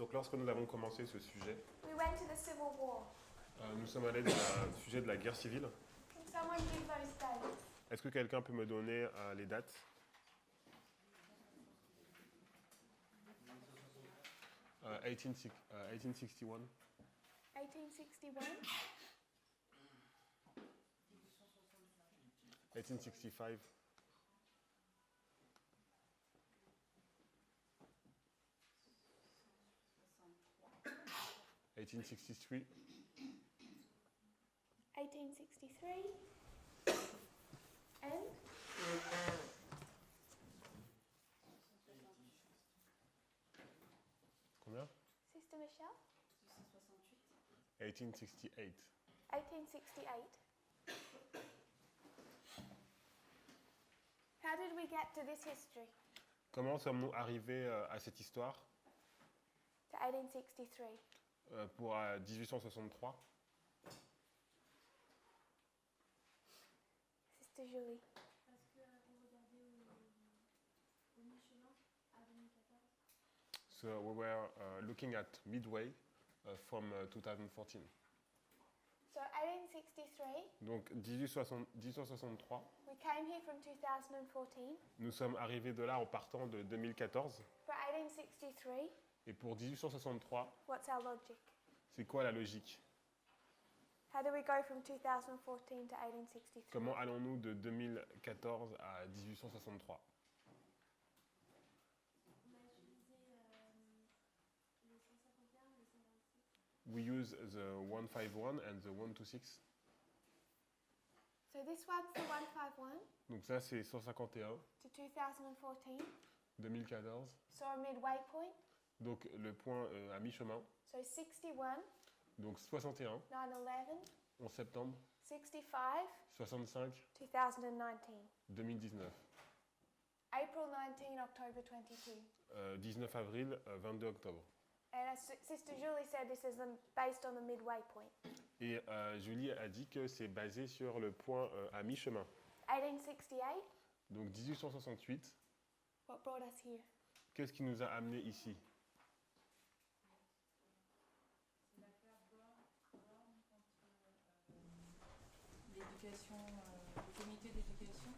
Donc lorsque nous avons commencé ce sujet, we went to the Civil War. nous sommes allés au sujet de la guerre civile. Can someone give those dates? Est-ce que quelqu'un peut me donner les dates? Euh, 18, 1861, 1861, 1865, 1863, 1863, and combien? Sister Michelle, 1868. 1868. How did we get to this history? Comment sommes-nous arrivés à cette histoire To 1863. pour 1863? Sister Julie. Parce qu'on regardait au mi-chemin à 2014. So we were looking at midway from 2014. So 1863, Donc 1863, we came here from 2014. nous sommes arrivés de là en partant de 2014. For 1863, Et pour 1863, what's our logic? c'est quoi la logique? How do we go from 2014 to 1863? Comment allons-nous de 2014 à 1863? On a utilisé les 151 et les 126. We use the 151 and the 126. So this one's the 151 Donc ça c'est 151, to 2014. 2014. So a midway point. Donc le point à mi-chemin. So 61, Donc 61, 9/11, 11 septembre, 65, 65, 2019. 2019. April 19, October 22. 19 avril, 22 octobre. And as Sister Julie said, this is based on the midway point. Et Julie a dit que c'est basé sur le point à mi-chemin. 1868, Donc 1868, what brought us here? qu'est-ce qui nous a amenés ici? C'est l'affaire Born contre l'éducation, le comité d'éducation.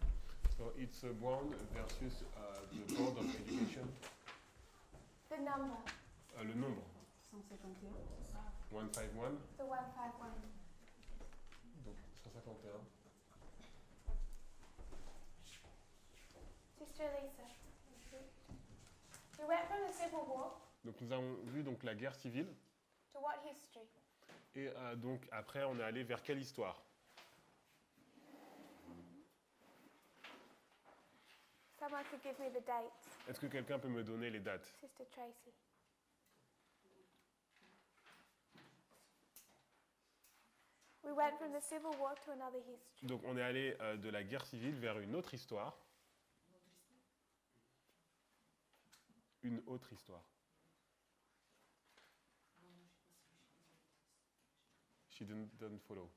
So it's Brown versus the Board of Education. The number, Le nombre, 151. 151, the 151. donc 151. Sister Lisa, we went from the Civil War Donc nous avons vu donc la guerre civile to what history? et donc après on est allé vers quelle histoire? Someone could give me the dates. Est-ce que quelqu'un peut me donner les dates? Sister Tracy. We went from the Civil War to another history. Donc on est allé de la guerre civile vers une autre histoire. Une autre histoire. She didn't follow.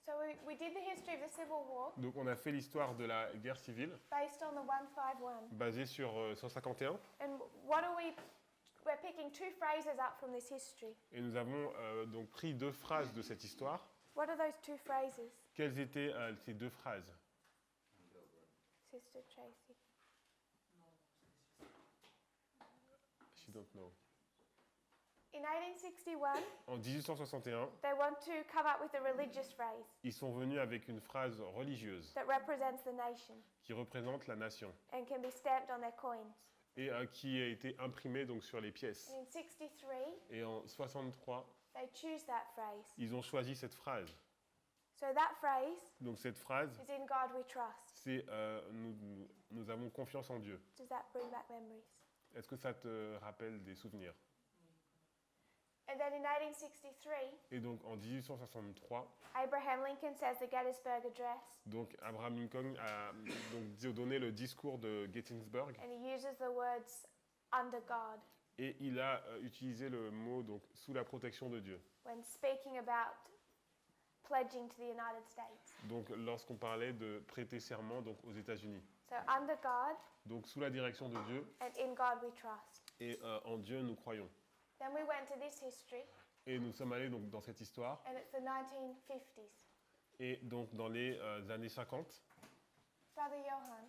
So we did the history of the Civil War Donc on a fait l'histoire de la guerre civile based on the 151. basée sur 151 And we're picking two phrases up from this history. et nous avons donc pris deux phrases de cette histoire. What are those two phrases, Quelles étaient ces deux phrases? Sister Tracy? She don't know. In 1861, En 1861, they want to come up with a religious phrase ils sont venus avec une phrase religieuse that represents the nation qui représente la nation and can be stamped on their coins. et qui a été imprimée donc sur les pièces. And in 63, Et en 63, they choose that phrase. ils ont choisi cette phrase. So that phrase Donc cette phrase, is In God We Trust. c'est nous avons confiance en Dieu. Does that bring back memories? Est-ce que ça te rappelle des souvenirs? And then in 1863, Et donc en 1863, Abraham Lincoln says the Gettysburg Address, donc Abraham Lincoln a donc donné le discours de Gettysburg and he uses the words under God et il a utilisé le mot donc sous la protection de Dieu. when speaking about pledging to the United States. Donc lorsqu'on parlait de prêter serment donc aux États-Unis. So under God Donc sous la direction de Dieu and in God we trust. et en Dieu nous croyons. Then we went to this history, Et nous sommes allés donc dans cette histoire. and it's the 1950s. Et donc dans les années 50, Brother Johan,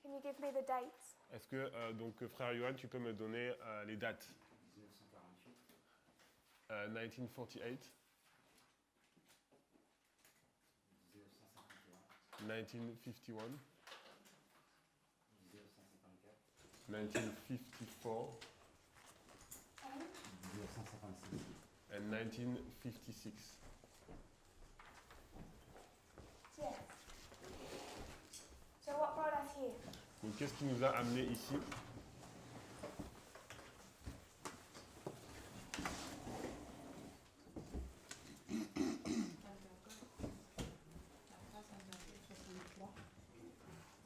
can you give me the dates? est-ce que donc frère Johan, tu peux me donner les dates? 1948, 1951, 1954 and 1956. Yes. So what brought us here? Donc qu'est-ce qui nous a amenés ici?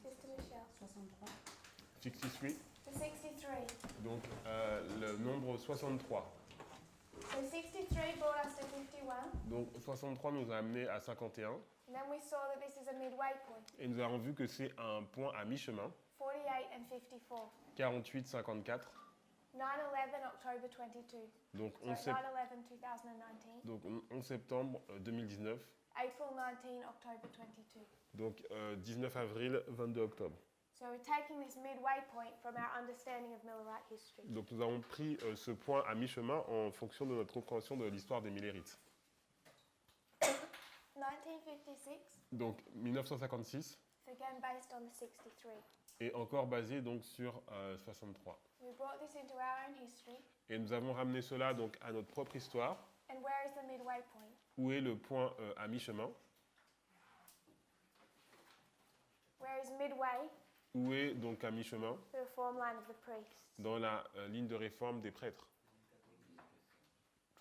Sister Michelle. 63. 63, The 63. donc le nombre 63. So 63 brought us to 51, Donc 63 nous a amenés à 51 and then we saw that this is a midway point, et nous avons vu que c'est un point à mi-chemin, 48 and 54. 48-54, 9/11, October 22. donc So 11, 9/11, 2019. donc 11 septembre 2019, April 19, October 22. donc 19 avril, 22 octobre. So we're taking this midway point from our understanding of Millerite history. Donc nous avons pris ce point à mi-chemin en fonction de notre compréhension de l'histoire des Millérites. 1956 Donc 1956 is again based on the 63. est encore basé donc sur 63. We brought this into our own history. Et nous avons ramené cela donc à notre propre histoire. And where is the midway point? Où est le point à mi-chemin? Where is midway Où est donc à mi-chemin? the reform line of the priests? Dans la ligne de réforme des prêtres.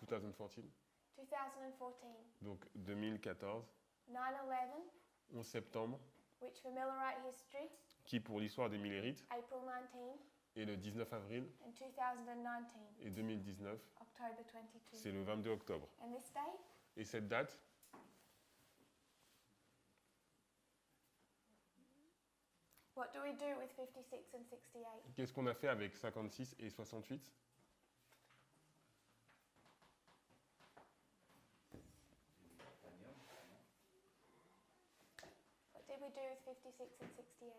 2014. 2014. Donc 2014, 9/11, 11 septembre, which for Millerite history, qui pour l'histoire des Millérites April 19, est le 19 avril and 2019, et 2019, October 22. c'est le 22 octobre. And this date? Et cette date, What do we do with 56 and 68? qu'est-ce qu'on a fait avec 56 et 68? What did we do with 56 and 68?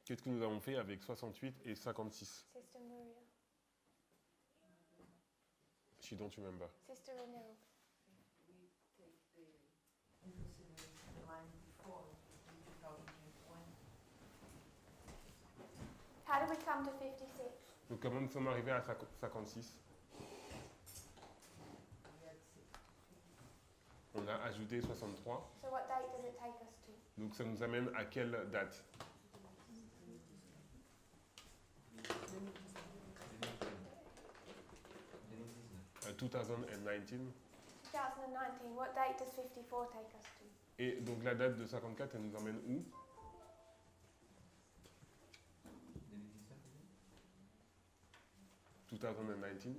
Qu'est-ce que nous avons fait avec 68 et 56? Sister Maria. She don't remember. Sister Renil. How did we come to 56? Donc comment nous sommes arrivés à 56? On a ajouté 63. So what date does it take us to? Donc ça nous amène à quelle date? 2019. 2019. What date does 54 take us to? Et donc la date de 54, elle nous emmène où? 2019.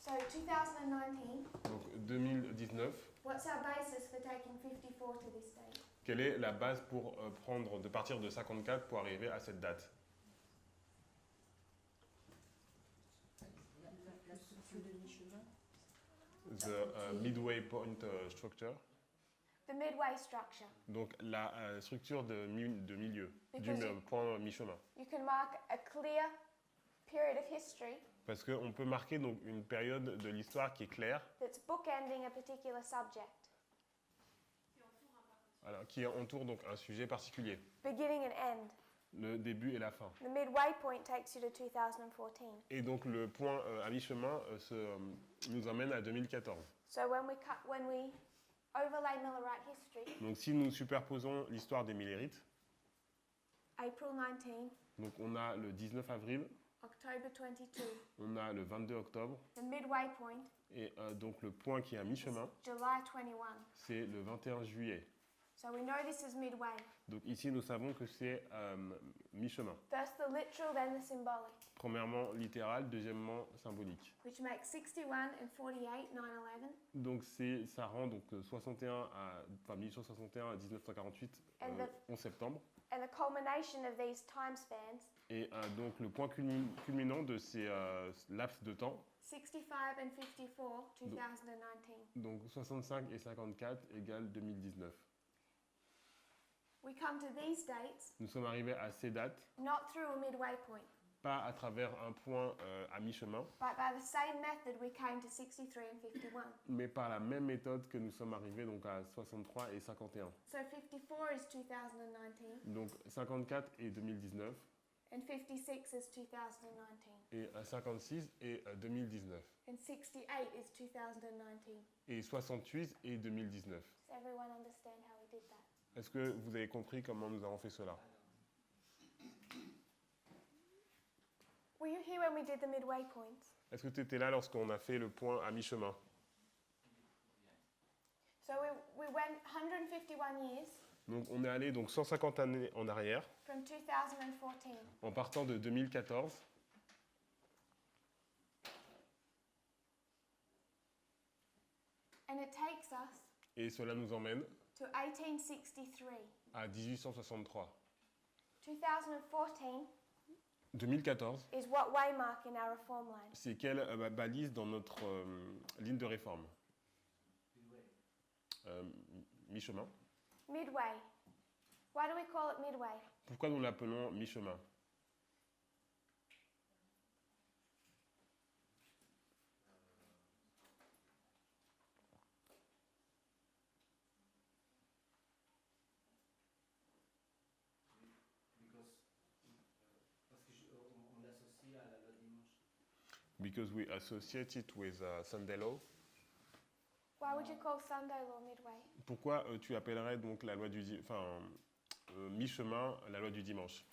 So 2019, Donc 2019. what's our basis for taking 54 to this date? Quelle est la base pour de partir de 54 pour arriver à cette date? The midway point structure. The midway structure. Donc la structure de milieu, du Because point mi-chemin. You can mark a clear period of history Parce qu'on peut marquer donc une période de l'histoire qui est claire, that's bookending a particular subject, voilà, qui entoure donc un sujet particulier, beginning and end. le début et la fin. The midway point takes you to 2014. Et donc le point à mi-chemin nous emmène à 2014. So when we overlay Millerite history, Donc si nous superposons l'histoire des Millérites, April 19, donc on a le 19 avril, October 22, on a le 22 octobre, the midway point, et donc le point qui est à mi-chemin, July 21. c'est le 21 juillet. So we know this is midway. Donc ici nous savons que c'est mi-chemin. First the literal, then the symbolic, Premièrement littéral, deuxièmement symbolique. which makes 61 and 48, 9/11, Donc ça rend donc 61 à, enfin 1861 à 1948, And the- 11 septembre. And the culmination of these time spans, Et donc le point culminant de ces laps de temps, 65 and 54, 2019. donc 65 et 54 égale 2019. We come to these dates Nous sommes arrivés à ces dates, not through a midway point, pas à travers un point à mi-chemin, but by the same method we came to 63 and 51. mais par la même méthode que nous sommes arrivés donc à 63 et 51. So 54 is 2019 Donc 54 et 2019 and 56 is 2019 et 56 et 2019 and 68 is 2019. et 68 et 2019. Does everyone understand how we did that? Est-ce que vous avez compris comment nous avons fait cela? Were you here when we did the midway points? Est-ce que tu étais là lorsqu'on a fait le point à mi-chemin? So we went 151 years Donc on est allé donc 150 années en arrière from 2014. en partant de 2014 And it takes us et cela nous emmène to 1863. à 1863. 2014 2014, is what waymark in our reform line? c'est quelle balise dans notre ligne de réforme? Mi-chemin. Midway. Why do we call it midway? Pourquoi nous l'appelons mi-chemin? On l'associe à la loi dimanche. Because we associate it with Sunday law. Why would you call Sunday law midway? Pourquoi tu appellerais donc la loi du mi-chemin la loi du dimanche?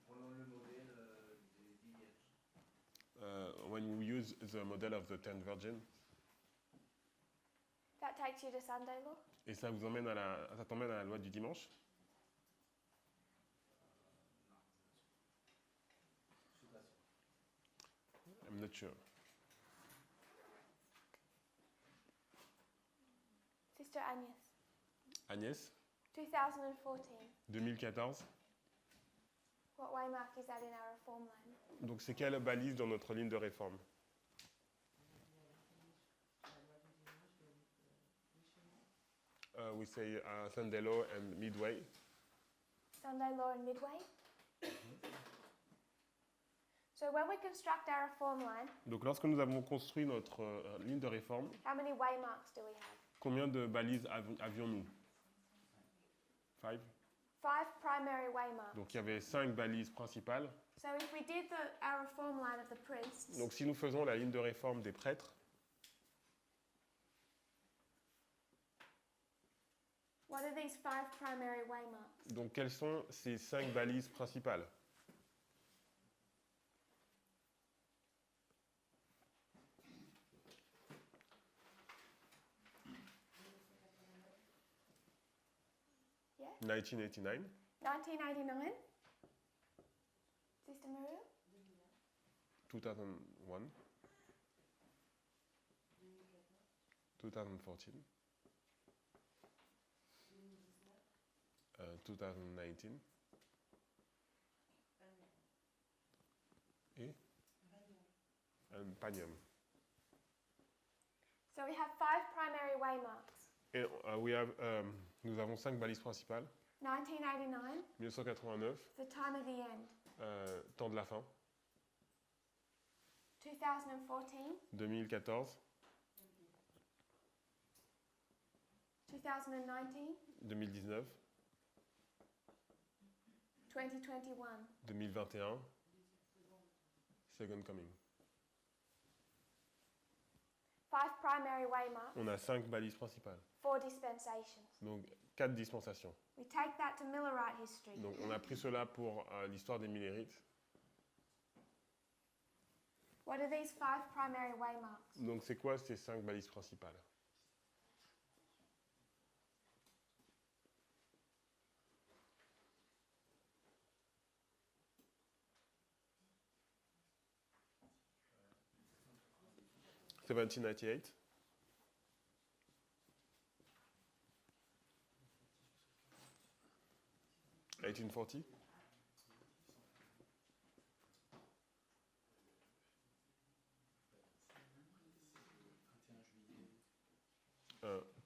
Prenons le modèle des 10 vierges. When we use the model of the Ten Virgin, That takes you to Sunday law? et ça vous emmène ça t'emmène à la loi du dimanche? Je suis pas sûr. I'm not sure. Sister Agnes. Agnès, 2014. 2014. What waymark is that in our reform line? Donc c'est quelle balise dans notre ligne de réforme? We say Sunday law and midway. Sunday law and midway? So when we construct our reform line, Donc lorsque nous avons construit notre ligne de réforme, how many waymarks do we have? combien de balises avions-nous? 5. 5 primary waymarks. Donc il y avait 5 balises principales. So if we did our reform line of the priests, Donc si nous faisons la ligne de réforme des prêtres, what are these 5 primary waymarks? donc quelles sont ces 5 balises principales? Yeah? 1989, 1989? Sister Maria? 2001, 2014, 2019 et Panium. So we have 5 primary waymarks. Et nous avons 5 balises principales. 1989, 1989, the time of the end. temps de la fin. 2014, 2014, 2019, 2019, 2021. 2021, Second Coming. 5 primary waymarks, On a 5 balises principales. 4 dispensations. Donc 4 dispensations. We take that to Millerite history. Donc on a pris cela pour l'histoire des Millérites. What are these 5 primary waymarks? Donc c'est quoi ces 5 balises principales? 1798. (1840).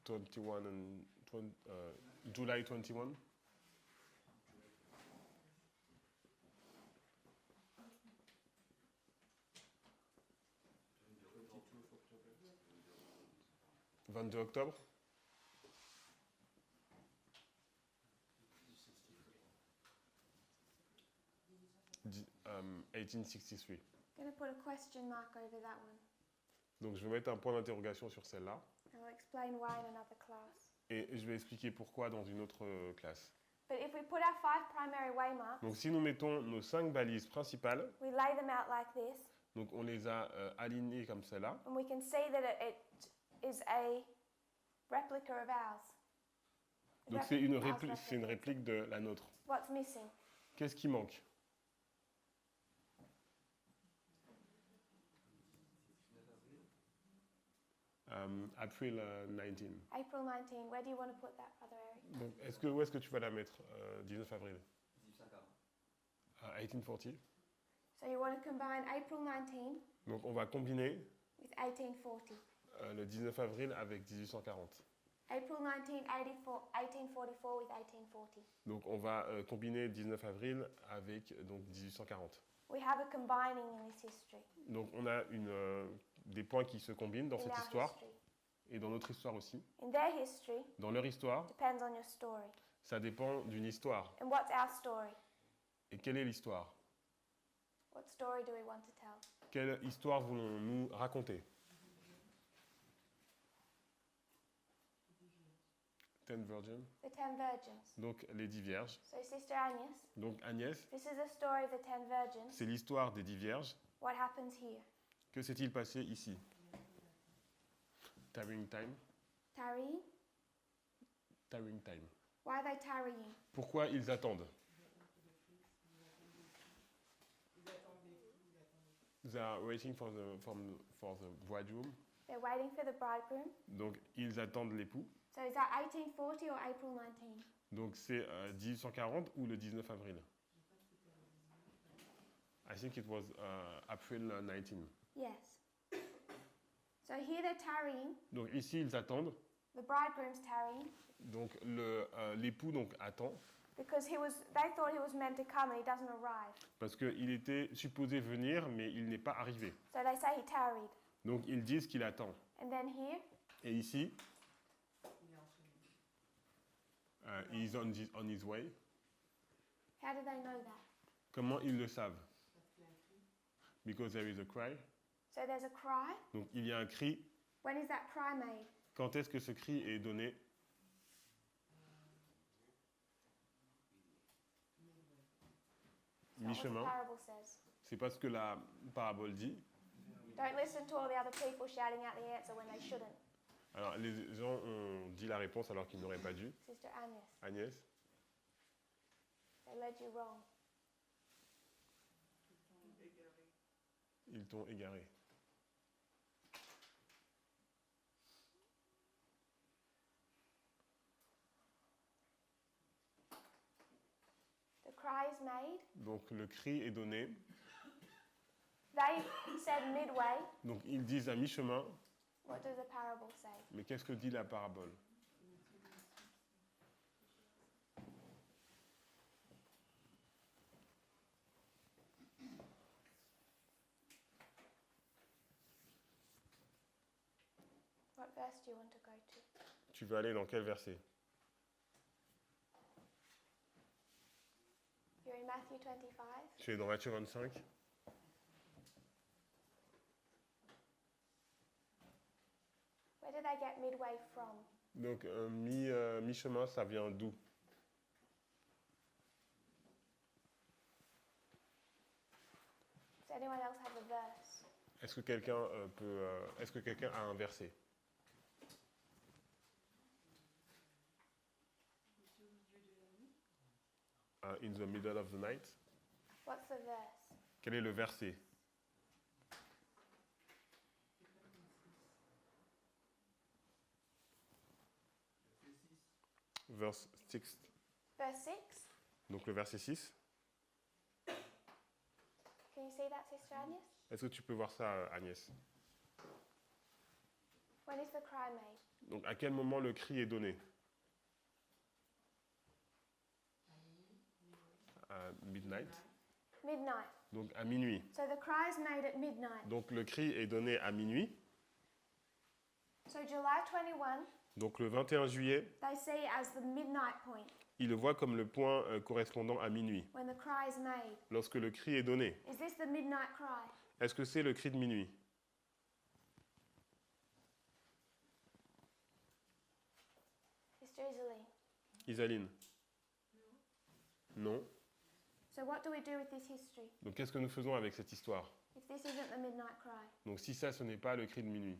21 and July 21. « 22 octobre. 1863. I'm going to put a question mark over that one. Donc je vais mettre un point d'interrogation sur celle-là And I'll explain why in another class. et je vais expliquer pourquoi dans une autre classe. But if we put our 5 primary waymarks, Donc si nous mettons nos 5 balises principales, we lay them out like this, donc on les a alignées comme celle-là, and we can see that it is a replica of ours. donc c'est une réplique de la nôtre. What's missing? Qu'est-ce qui manque? April 19. April 19. Where do you want to put that, Brother Eric? Donc où est-ce que tu vas la mettre 19 avril 1840. 1840. So you want to combine April 19 Donc on va combiner with 1840. le 19 avril avec 1840. April 1844 with 1840. Donc on va combiner 19 avril avec donc 1840. We have a combining in this history. Donc on a des points qui se combinent dans In cette our histoire history. et dans notre histoire aussi. In their history, Dans leur histoire, depends on your story. ça dépend d'une histoire. And what's our story? Et quelle est l'histoire? What story do we want to tell? Quelle histoire voulons-nous raconter? 10 Virgins. The 10 virgins. Donc les 10 vierges. So Sister Agnes, Donc Agnès, this is the story of the 10 virgins. c'est l'histoire des 10 vierges. What happens here? Que s'est-il passé ici? Tarrying time. Tarrying. Tarrying time. Why are they tarrying? Pourquoi ils attendent? They are waiting for the bridegroom. They're waiting for the bridegroom. Donc ils attendent l'époux. So is that 1840 or April 19? Donc c'est 1840 ou le 19 avril? I think it was April 19. Yes. So here they're tarrying. Donc ici ils attendent. The bridegroom's tarrying Donc l'époux donc attend because they thought he was meant to come and he doesn't arrive. parce qu'il était supposé venir mais il n'est pas arrivé. So they say he tarried. Donc ils disent qu'il attend. And then here, Et ici, he's on his way. how do they know that? Comment ils le savent? Because there is a cry. So there's a cry. Donc il y a un cri. When is that cry made? Quand est-ce que ce cri est donné? That's what the Mi-chemin. parable says. C'est pas ce que la parabole dit. Don't listen to all the other people shouting out the answer when they shouldn't. Alors les gens ont dit la réponse alors qu'ils n'auraient pas dû. Sister Agnes, Agnès, they led you wrong. ils t'ont égaré. The cry is made. Donc le cri est donné. They said midway. Donc ils disent à mi-chemin. What does the parable say? Mais qu'est-ce que dit la parabole? What verse do you want to go to? Tu veux aller dans quel verset? You're in Matthew 25. Tu es dans Matthieu 25. Where did they get midway from? Donc mi-chemin, ça vient d'où? Does anyone else have a verse? Est-ce que quelqu'un est-ce que quelqu'un a un verset? In the middle of the night. What's the verse? Quel est le verset? verse 6. Verse 6. Donc le verset 6. Can you see that, Sister Agnes? Est-ce que tu peux voir ça, Agnès? When is the cry made? Donc à quel moment le cri est donné? À midnight. Midnight. Donc à minuit. So the cry is made at midnight. Donc le cri est donné à minuit. So July 21, Donc le 21 juillet, they see it as the midnight point, il le voit comme le point correspondant à minuit, when the cry is made. lorsque le cri est donné. Is this the midnight cry? Est-ce que c'est le cri de minuit? Sister Isaline. Isaline? Non. So what do we do with this history Donc qu'est-ce que nous faisons avec cette histoire? if this isn't the midnight cry? Donc si ça, ce n'est pas le cri de minuit.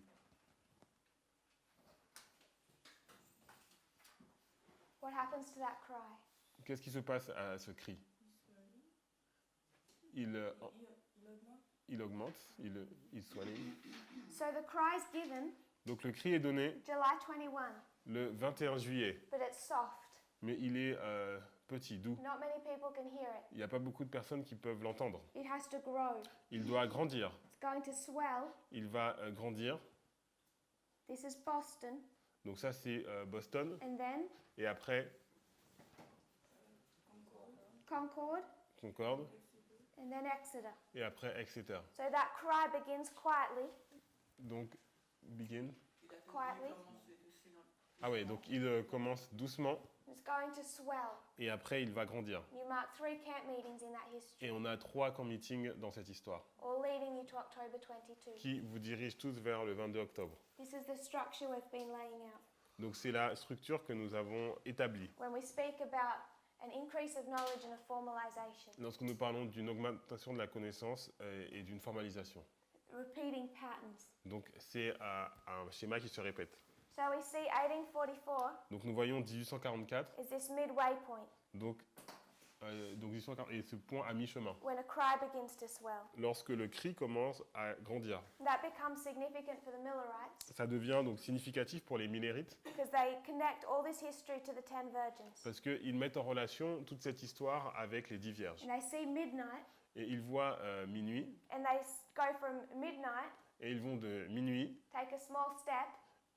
What happens to that cry? Qu'est-ce qui se passe à ce cri? Il augmente, il swelling. So the cry is given Donc le cri est donné July 21, le 21 juillet, but it's soft. mais il est petit, doux. Not many people can hear it. Il n'y a pas beaucoup de personnes qui peuvent l'entendre. It has to grow. Il doit grandir. It's going to swell. Il va grandir. This is Boston. Donc ça, c'est Boston. And then Et après, Concord. Concorde. And then Exeter. Et après, Exeter. So that cry begins quietly. Donc, begin. Quietly. Ah oui, donc il commence doucement. It's going to swell. Et après, il va grandir. You mark 3 camp meetings in that history, Et on a 3 camp meetings dans cette histoire, all leading you to October 22. qui vous dirigent tous vers le 22 octobre. This is the structure we've been laying out. Donc c'est la structure que nous avons établie. When we speak about an increase of knowledge and a formalization, Lorsque nous parlons d'une augmentation de la connaissance et d'une formalisation. repeating patterns. Donc c'est un schéma qui se répète. So we see 1844 Donc nous voyons 1844, is this midway point donc 1840, et ce point à mi-chemin, when a cry begins to swell. lorsque le cri commence à grandir. That becomes significant for the Millerites Ça devient donc significatif pour les Millérites, because they connect all this history to the 10 virgins. parce qu'ils mettent en relation toute cette histoire avec les 10 vierges. And they see midnight, Et ils voient minuit, and they go from midnight, et ils vont de minuit, take a small step,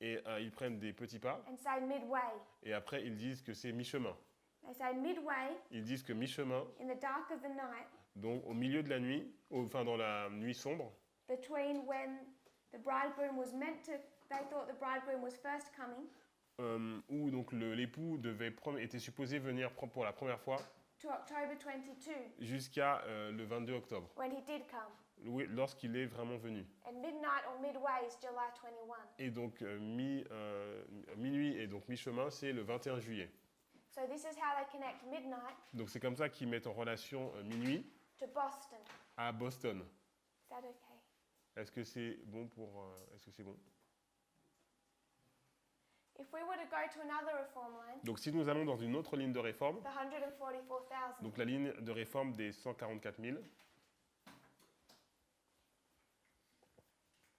et ils prennent des petits pas, and say midway. et après ils disent que c'est mi-chemin. They say midway Ils disent que mi-chemin, in the dark of the night, donc au milieu de la nuit, enfin dans la nuit sombre, between when the bridegroom was meant to, they thought the bridegroom was first coming, où donc l'époux était supposé venir pour la première fois, to October 22, jusqu'à le 22 octobre, when he did come. lorsqu'il est vraiment venu. And midnight or midway is July 21. Et donc minuit et donc mi-chemin, c'est le 21 juillet. So this is how they connect midnight Donc c'est comme ça qu'ils mettent en relation minuit to Boston. à Boston. Is that okay? Est-ce que c'est bon pour est-ce que c'est bon? If we were to go to another reform line, Donc si nous allons dans une autre ligne de réforme, the 144,000, donc la ligne de réforme des 144 000,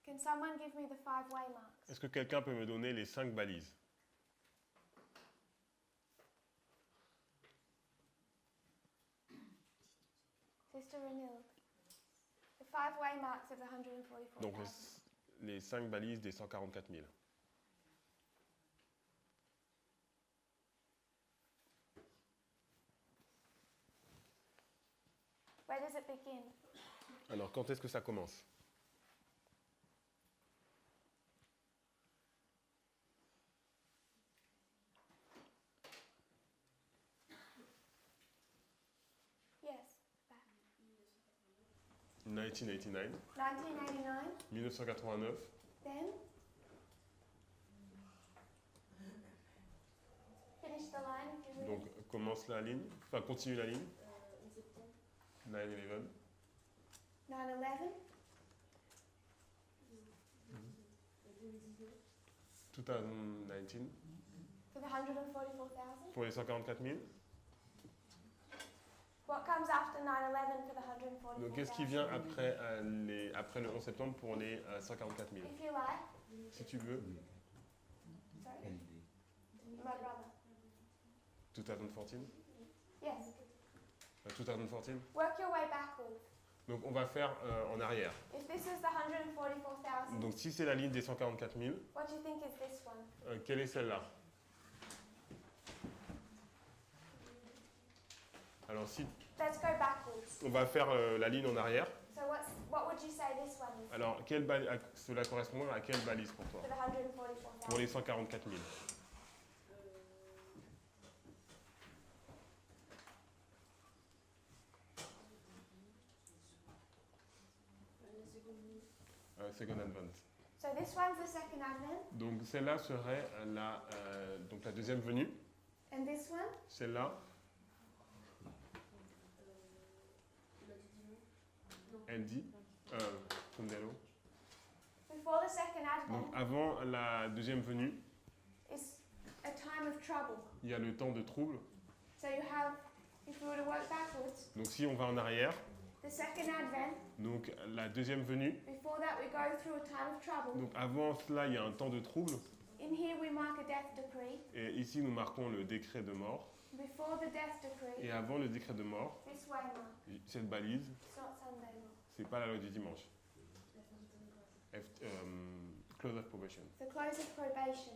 can someone give me the 5-way marks? est-ce que quelqu'un peut me donner les 5 balises? Sister Renilde. The 5-way marks of the Donc 144,000. les 5 balises des 144 000. Where does it begin? Alors quand est-ce que ça commence? Yes, back. 1989, 1989, 1989, then finish the line if you donc read. commence la ligne, enfin continue la ligne, 9/11, 9/11, 2019, for the 144,000. pour les 144 000. What comes after 9/11 for the 144,000? Donc qu'est-ce qui vient après, après le 11 septembre pour les 144 000? If you like. Si tu veux. Sorry? My brother. 2014 Yes. 2014. Work your way backwards. Donc on va faire en arrière. If this is the 144,000, Donc si c'est la ligne des 144 000, what do you think is this one? quelle est celle-là? Alors si Let's go backwards. on va faire la ligne en arrière, So what would you say this one is alors cela correspond à quelle balise pour toi? for the 144,000? Pour les 144 000. Second advance. So this one's the second advent, Donc celle-là serait donc la deuxième venue. and this one? Celle-là, elle dit, Sondelo. Before the second Donc advent avant la deuxième venue, is a time of trouble. il y a le temps de trouble. So you have, if we were to work backwards, Donc si on va en arrière, the second advent, donc la deuxième venue, before that we go through a time of trouble. donc avant cela il y a un temps de trouble, In here we mark a death decree. et ici nous marquons le décret de mort, Before the death decree, et avant le décret de mort, this way mark. cette balise, It's not Sunday law. c'est pas la loi du dimanche. Close of probation. The close of probation.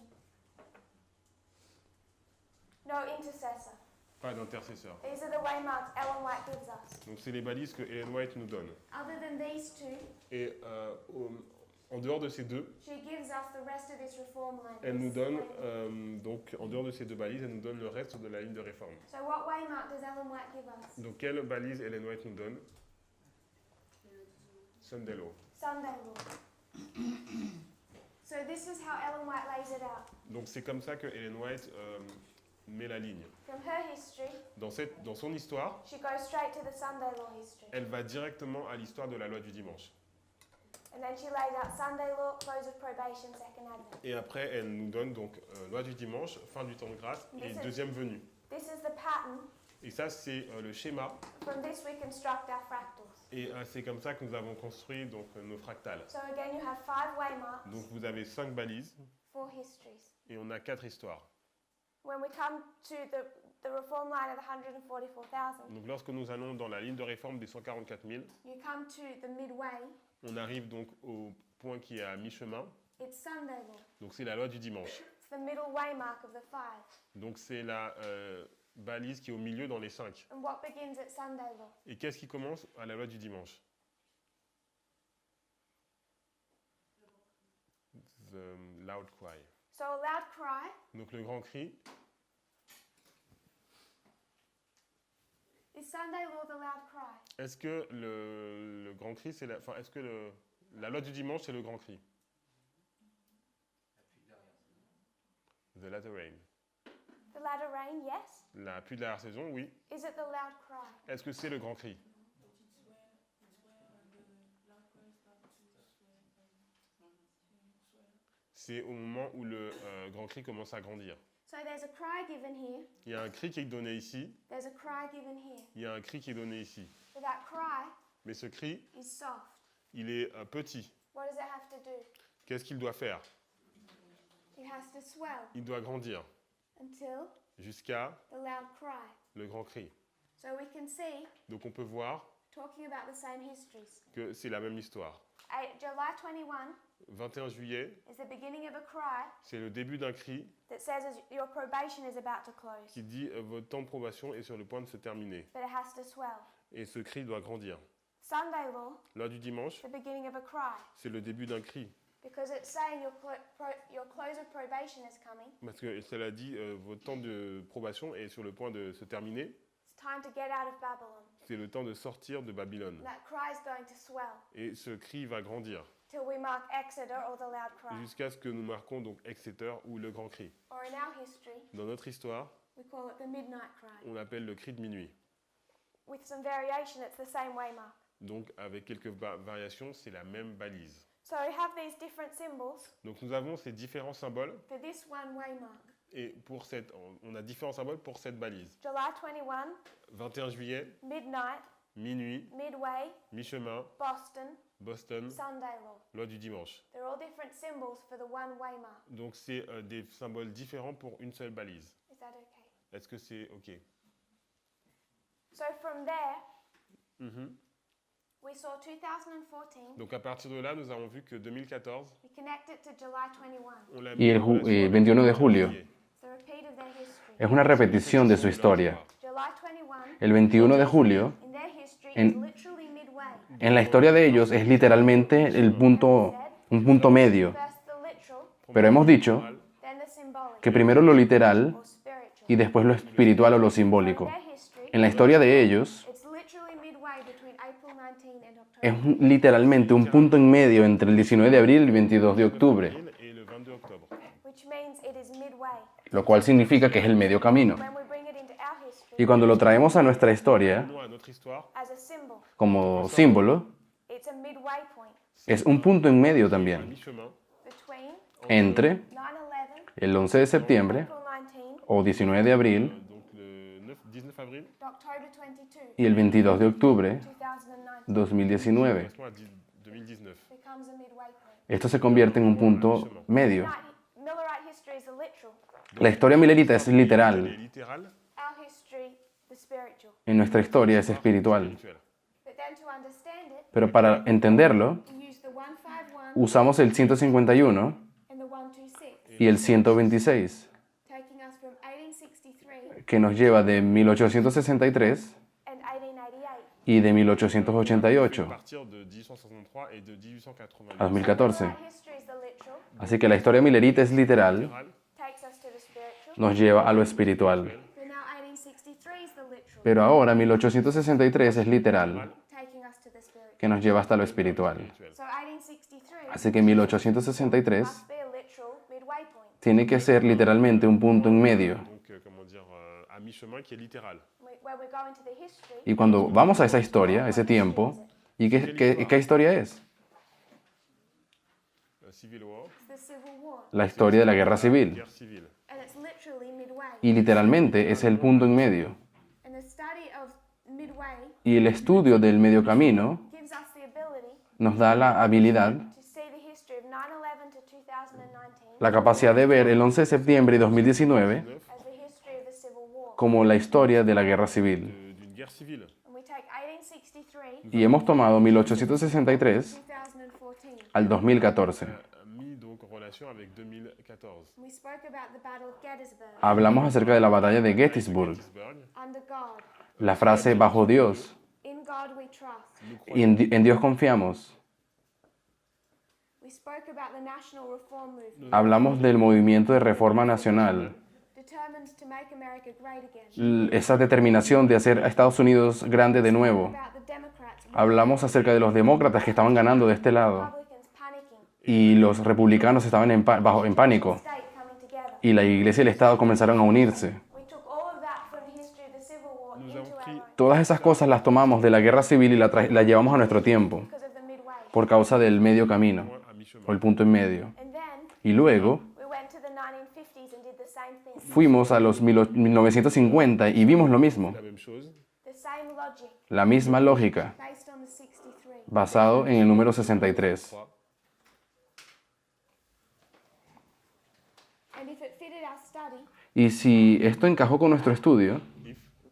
No intercessor. Pas d'intercesseur. These are the waymarks Ellen White gives us. Donc c'est les balises que Ellen White nous donne. Other than these two, Et en dehors de ces deux, she gives us the rest of this reform line. elle nous this donne, waymark. donc en dehors de ces deux balises, elle nous donne le reste de la ligne de réforme. So what waymark does Ellen White give us? Donc quelle balise Ellen White nous donne? Sunday law. Sunday law. So this is how Ellen White lays it out. Donc c'est comme ça que Ellen White met la ligne. From her history, Dans son histoire, she goes straight to the Sunday law history. elle va directement à l'histoire de la loi du dimanche. And then she lays out Sunday law, close of probation, second advent. Et après, elle nous donne donc loi du dimanche, fin du temps de grâce et deuxième venue. This is the pattern. Et ça, c'est le schéma. From this we construct our fractals. Et c'est comme ça que nous avons construit donc, nos fractals. So again you have 5 waymarks, Donc vous avez 5 balises 4 histories. et on a 4 histoires. When we come to the reform line of the 144,000, Donc lorsque nous allons dans la ligne de réforme des 144 000, you come to the midway, on arrive donc au point qui est à mi-chemin. it's Sunday law. Donc c'est la loi du dimanche. It's the middle waymark of the 5. Donc c'est la balise qui est au milieu dans les 5. And what begins at Sunday law? Et qu'est-ce qui commence à la loi du dimanche? The loud cry. So a loud cry, Donc le grand cri. is Sunday law the loud cry? Est-ce que le grand cri, c'est la, enfin, est-ce que la loi du dimanche, c'est le grand cri? The latter rain. The latter rain, yes. La pluie de la saison, oui. Is it the loud cry? Est-ce que c'est le grand cri? C'est au moment où le grand cri commence à grandir. So there's a cry given here, Il y a un cri qui est donné ici, there's a cry given here. il y a un cri qui est donné ici. But that cry Mais ce cri, is soft. il est petit. What does it have to do? Qu'est-ce qu'il doit faire? It has to swell Il doit grandir until jusqu'à the loud cry. le grand cri. So we can see, Donc on peut voir talking about the same histories. que c'est la même histoire. July 21 21 juillet, is the beginning of a cry c'est le début d'un cri that says your probation is about to close. qui dit votre temps de probation est sur le point de se terminer. But it has to swell. Et ce cri doit grandir. Sunday law, Lors du dimanche, the beginning of a cry. c'est le début d'un cri. Because it's saying your close of probation is coming. Parce que cela dit, votre temps de probation est sur le point de se terminer. It's time to get out of Babylon. C'est le temps de sortir de Babylone. That cry is going to swell Et ce cri va grandir till we mark Exeter or the loud cry. jusqu'à ce que nous marquons donc Exeter ou le grand cri. Or in our history, Dans notre histoire, we call it the midnight cry. on l'appelle le cri de minuit. With some variation, it's the same waymark. Donc avec quelques variations, c'est la même balise. So we have these different symbols Donc nous avons ces différents symboles for this one waymark. et on a différents symboles pour cette balise. July 21, 21 juillet, midnight, minuit, midway, mi-chemin, Boston, Boston, Sunday law. loi du dimanche. They're all different symbols for the one waymark. Donc c'est des symboles différents pour une seule balise. Is that okay? Est-ce que c'est OK? So from there, Mhm. we saw 2014. Donc à partir de là, nous avons vu que 2014, We connect it to July 21. on l'a Y mis el en relation avec 21 de le julio juillet. It's a repeat of their history. es una repetición de su historia. July 21, El 21 de julio, in their history, En- is literally midway. en la historia de ellos, es literalmente un punto medio. First the literal, Pero hemos dicho then the symbolic, que primero lo literal or spiritual. y después lo espiritual o lo In simbólico. their history, En la historia de ellos, it's literally midway between April 19 and October. es literalmente un punto en medio entre el 19 de abril y el 22 de octubre, Et le 22 octobre. Which means it is midway. lo cual significa que es el medio camino. When we bring it into our history Y cuando lo traemos a nuestra historia Nous, à notre histoire, as a symbol, como símbolo, it's a midway point es un punto en medio à también mi-chemin between entre 9/11, el 11 de septiembre April 19, o 19 de abril donc le 19 avril, October 22, y el 22 de octubre 2019. 2019. correspond à 2019. Becomes a midway point. Esto se convierte en un punto medio. Millerite history is a literal. La historia millerita es Elle est literal, littérale, Our history, the spiritual. en nuestra historia es espiritual. spirituelle. But then to understand it, Pero para entenderlo, you use the 151 usamos el 151 and the 126, y el 126, taking us from 1863 que nos lleva de 1863 and 1888. y de À 1888 partir de 1863 et de 1888. a 2014. Millerite history is the literal, Así que la historia millerita es literal, Littérale, takes us to the spiritual. nos lleva a lo espiritual. But now 1863 is the literal, Pero ahora 1863 es literal, taking us to the spiritual. que nos lleva hasta lo espiritual. So 1863 Así que 1863 must be a literal midway point. tiene que ser literalmente un punto en medio. donc comment dire, à mi-chemin qui est littéral. When we go into the history, Y cuando vamos a esa historia, a ese tiempo, ¿y qué historia es? Civil War, it's the Civil War, La historia de la guerra civil. guerre civile. and it's literally midway. Y literalmente es el punto en medio. And the study of midway Y el estudio del medio camino gives us the ability nos da la habilidad, to see the history of 9/11 to 2019 la capacidad de ver el 11 de septiembre de 2019 as the history of the Civil War. como la historia de la guerra civil. D'une guerre civile. And we take 1863 Y hemos tomado 1863 2014. al 2014. Mis donc en relation avec 2014. We spoke about the Battle of Gettysburg Hablamos acerca de la batalla de Gettysburg, Gettysburg, under God. la frase bajo Dios In God we trust. y en Dios confiamos. We spoke about the National Reform Movement, Hablamos del movimiento de reforma nacional, determined to make America great again. esa determinación de hacer a Estados Unidos grande de nuevo. About the Democrats, Hablamos acerca de los demócratas que estaban ganando de este lado Republicans panicking, y los republicanos estaban en pánico state coming together. y la iglesia y el Estado comenzaron a unirse. We took all of that from the history of the Civil War into our own Todas esas cosas las tomamos de la guerra civil y la llevamos a nuestro tiempo because of the midway. por causa del medio camino à mi-chemin. o el punto en medio. And then Y luego we went to the 1950s and did the same thing. fuimos a los 1950 y vimos lo mismo, La même chose, The same logic la misma lógica, based on the 63. basado en el número 63. And if it fitted our study, Y si esto encajó con nuestro estudio,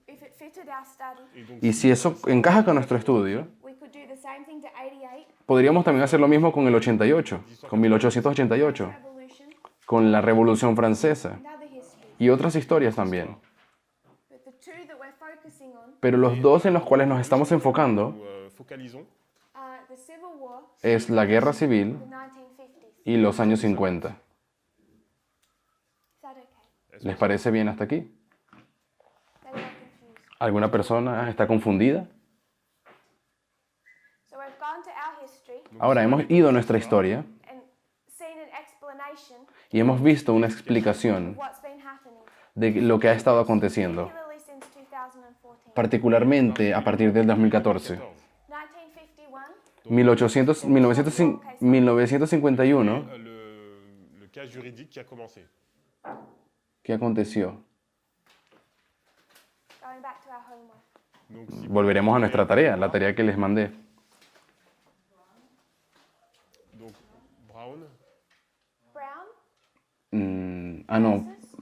if it fitted our study, y si eso encaja con nuestro estudio, we could do the same thing to 88, podríamos también hacer lo mismo con el 88, con 1888, Revolution, con la Revolución Francesa and other history. y otras historias también. But the two that we're focusing on Pero los dos en los cuales nos estamos enfocando nous focalisons are the Civil War, es la guerra civil the 1950s. y los años 50. Is that okay? ¿Les parece bien hasta aquí? They were confused. ¿Alguna persona está confundida? So we've gone to our history Ahora hemos ido a nuestra historia and seen an explanation y hemos visto una explicación of what's been happening, de lo que ha estado aconteciendo, particularly since 2014. particularmente a partir del 2014. 1951, 1951, le cas juridique qui a commencé. ¿qué aconteció? going back to our homework. Donc, si Volveremos a nuestra tarea, la tarea que les mandé. donc Brown, Brown, No. versus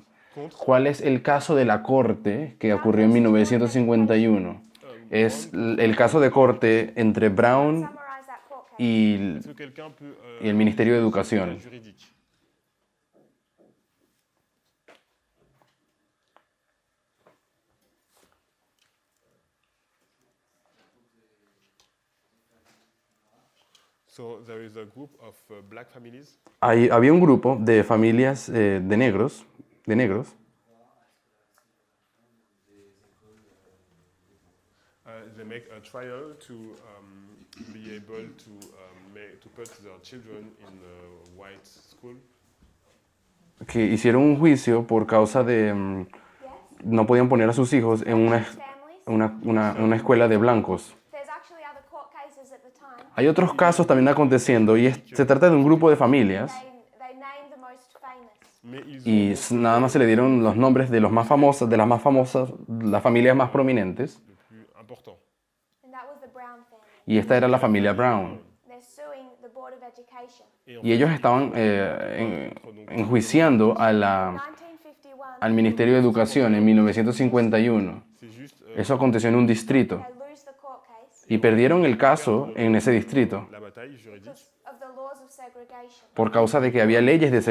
¿Cuál es el caso de la corte que ocurrió en 1951? Es el caso de corte entre Brown Summarize that court case. y Est-ce que quelqu'un peut y el Ministerio de Educación. juridique? So there is a group of black families. Había un grupo de familias de negros, They make a trial to be able to put their children in a white school. que hicieron un juicio por causa de Yes. no podían poner a sus hijos en Families. una escuela de blancos. There's actually other court cases at the time. Hay otros casos también aconteciendo y se trata de un grupo de familias They named the most famous. Mais ils y nada más se le dieron los nombres de los más famosos, de las más famosas, las familias más prominentes, le plus important. And that was the Brown family. y esta era la familia Brown. They're suing the Board of Education. Y ellos estaban enjuiciando a 1951, al Ministerio de Educación en 1951. C'est juste Eso aconteció en un distrito they lose the court case y perdieron el caso en ese distrito la bataille juridique. because of the laws of segregation. por causa de que había leyes de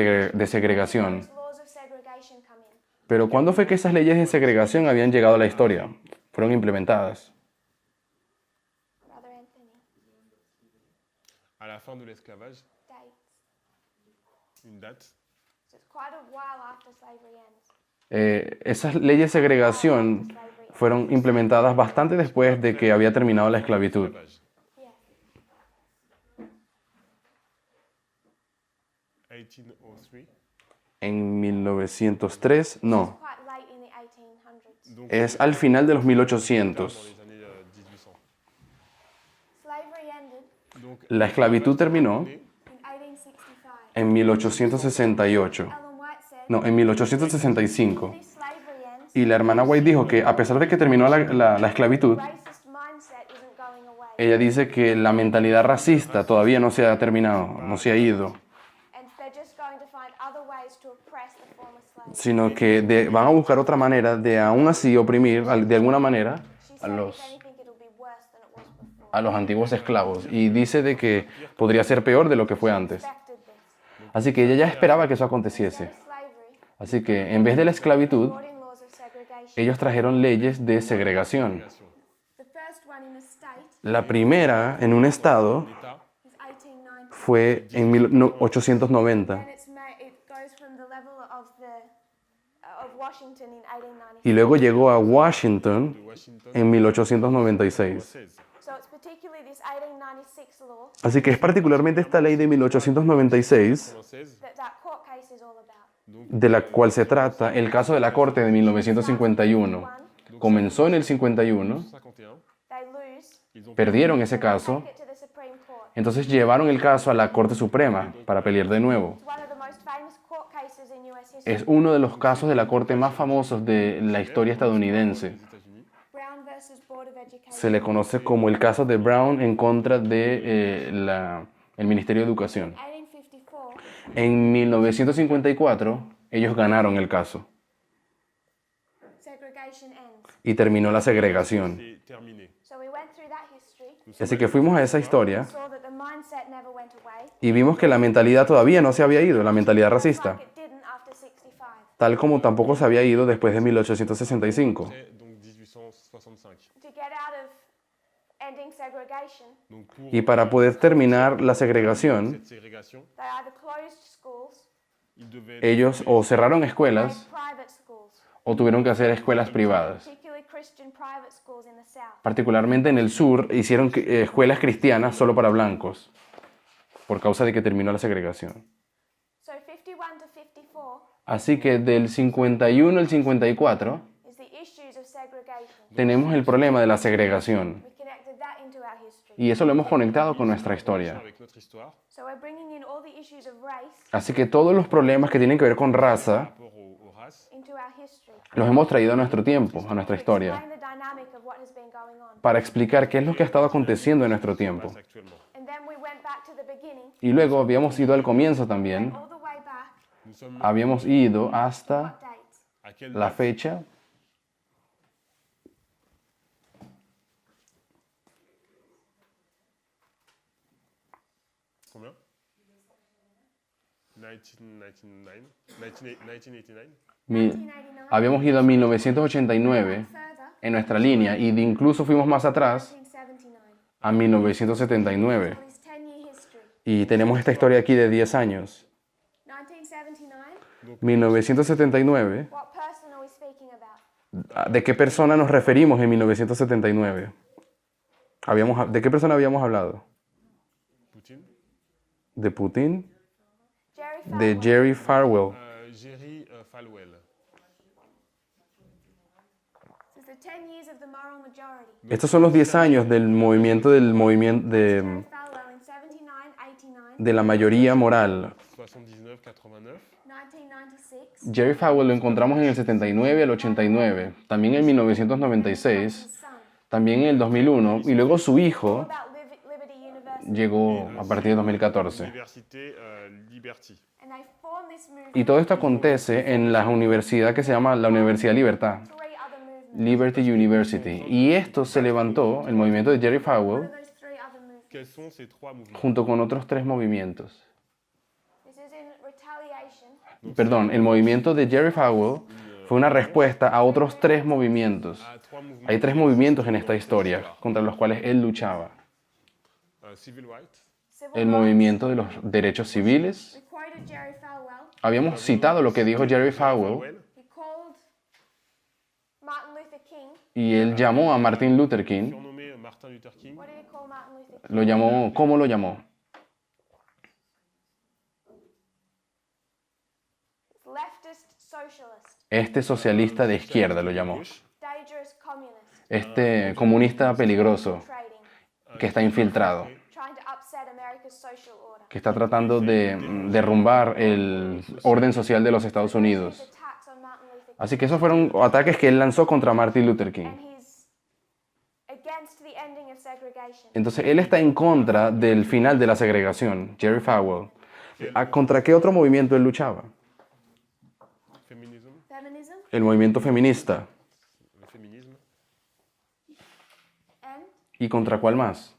segregación. Those laws of segregation come in. Pero ¿cuándo fue que esas leyes de segregación habían llegado a la historia? Fueron implementadas. Brother Anthony, À la fin de l'esclavage, dates. une date. So it's quite a while after slavery ends. Esas leyes de segregación fueron implementadas bastante después de que había terminado la esclavitud. Esclavage. Yeah. 1803. En 1903, no, Quite late in the 1800s. Donc, es al final de los dans 1800. les années 1800. Slavery ended Donc, La esclavitud terminó in 1865. en 1868, Ellen White said, no, en 1865. "This slavery ends, Y la hermana White dijo que a pesar de que terminó la esclavitud, racist mindset isn't going away, ella dice que la mentalidad racista todavía no se ha terminado, no se ha ido, and they're just going to find other ways to oppress the former slaves." sino que van a buscar otra manera de aún así oprimir de alguna manera She a said, "If los, anything, it'll be worse than it was before." a los antiguos esclavos. Y dice de que podría ser peor de lo que fue antes. Expected this. Así que ella ya esperaba que eso aconteciese. Instead of slavery, Así que en vez de la esclavitud, brought in laws of segregation. ellos trajeron leyes de segregación. The first one in a state La primera en un estado l'État, is 1890. fue en 1890 And it goes from the level of Washington in 1896. y luego llegó a Washington de Washington, en 1896. 16. So it's particularly this 1896 law Así que es particularmente esta ley de 1896 En 16, that court case is all about. donc, de la cual se trata el caso de la Corte de 1951. Comenzó en el 51, 51, They lose, ils ont perdieron ese caso, take it to the Supreme Court. entonces llevaron el caso a la Corte Suprema para pelear de nuevo. It's one of the most famous court cases in US history. Es uno de los casos de la Corte más famosos de la historia estadounidense. les États-Unis. Brown versus Board of Education. Se le conoce como el caso de Brown en contra de el Ministerio de Educación. 1854, En 1954, ellos ganaron el caso segregation ends. y terminó la segregación. C'est terminé. So we went through that history, Así que fuimos a esa historia saw that the mindset never went away, y vimos que la mentalidad todavía no se había ido, la mentalidad racista, like it didn't after 65. tal como tampoco se había ido después de 1865. C'est donc 1865. To get out of ending segregation, Donc pour Y para poder terminar la segregación, cette ségrégation, they either closed schools, ils devaient ellos o cerraron made escuelas private schools, o tuvieron que hacer escuelas privadas. particularly Christian private schools in the South. Particularmente en el sur hicieron escuelas cristianas solo para blancos, por causa de que terminó la segregación. So 51 to 54 Así que del 51 al 54 is the issues of segregation. tenemos el problema de la segregación. We connected that into our history. Y eso lo hemos conectado con nuestra historia. avec notre histoire So we're bringing in all the issues of race Así que todos los problemas que tienen que ver con raza par rapport aux races into our history. los hemos traído a nuestro tiempo, a nuestra To historia, explain the dynamic of what has been going on. para explicar qué es lo que ha estado aconteciendo en nuestro tiempo. actuellement. And then we went back to the beginning, Y luego habíamos ido al comienzo también, all the way back. Nous sommes habíamos ido hasta What dates? À quelle la date? fecha. Combien? 1999? 1989? 1989. Habíamos ido a 1989 Further, en nuestra línea y incluso fuimos más atrás 1979. a 1979. All this 10-year history. Y tenemos esta historia aquí de 10 años. 1979. 1979. What person are we speaking about? ¿De qué persona nos referimos en 1979? ¿De qué persona habíamos hablado? Poutine? ¿De Putin? Jerry De Falwell. Jerry Falwell. Jerry Falwell. This is the 10 years of the moral majority. Estos son los 10 años del movimiento Jerry Falwell in 79, 89, de la mayoría moral. 79, 89. 1996. Jerry Falwell lo encontramos en el 79 al 89, también en 1996, His son. también en el 2001 y luego su hijo About Liberty University. llegó a partir de 2014. Université Liberty. And they formed this movement. Y todo esto acontece en la universidad que se llama la Universidad Libertad, 3 other movements. Liberty University. Y esto se levantó, el movimiento de Jerry What Falwell, are those 3 other movements? Quels sont ces trois mouvements? junto con otros 3 movimientos. This is in retaliation Perdón, el movimiento de Jerry Falwell fue una respuesta a otros 3 movimientos. À trois mouvements. Hay 3 movimientos en esta historia contra los cuales él luchaba. Civil rights. civil El rights. movimiento de los derechos civiles. We quoted Jerry Falwell. Habíamos citado lo que dijo Jerry Falwell Falwell. He called Martin Luther King. y él llamó a Martin Luther King. Surnommé Martin Luther King. What did he call Martin Luther King? Lo llamó, ¿cómo lo llamó? Leftist socialist. Este socialista de izquierda lo llamó. Dangerous communist. Este comunista peligroso Trading. que está infiltrado, Trying to upset America's social order. que está tratando de derrumbar el orden social de los Estados His Unidos. attacks on Martin Luther King. Así que esos fueron ataques que él lanzó contra Martin Luther King. And he's against the ending of segregation. Entonces él está en contra del final de la segregación, Jerry Falwell. ¿Contra qué otro movimiento él luchaba? Feminism. Feminism El movimiento feminista. Le féminisme. and ¿Y contra cuál más?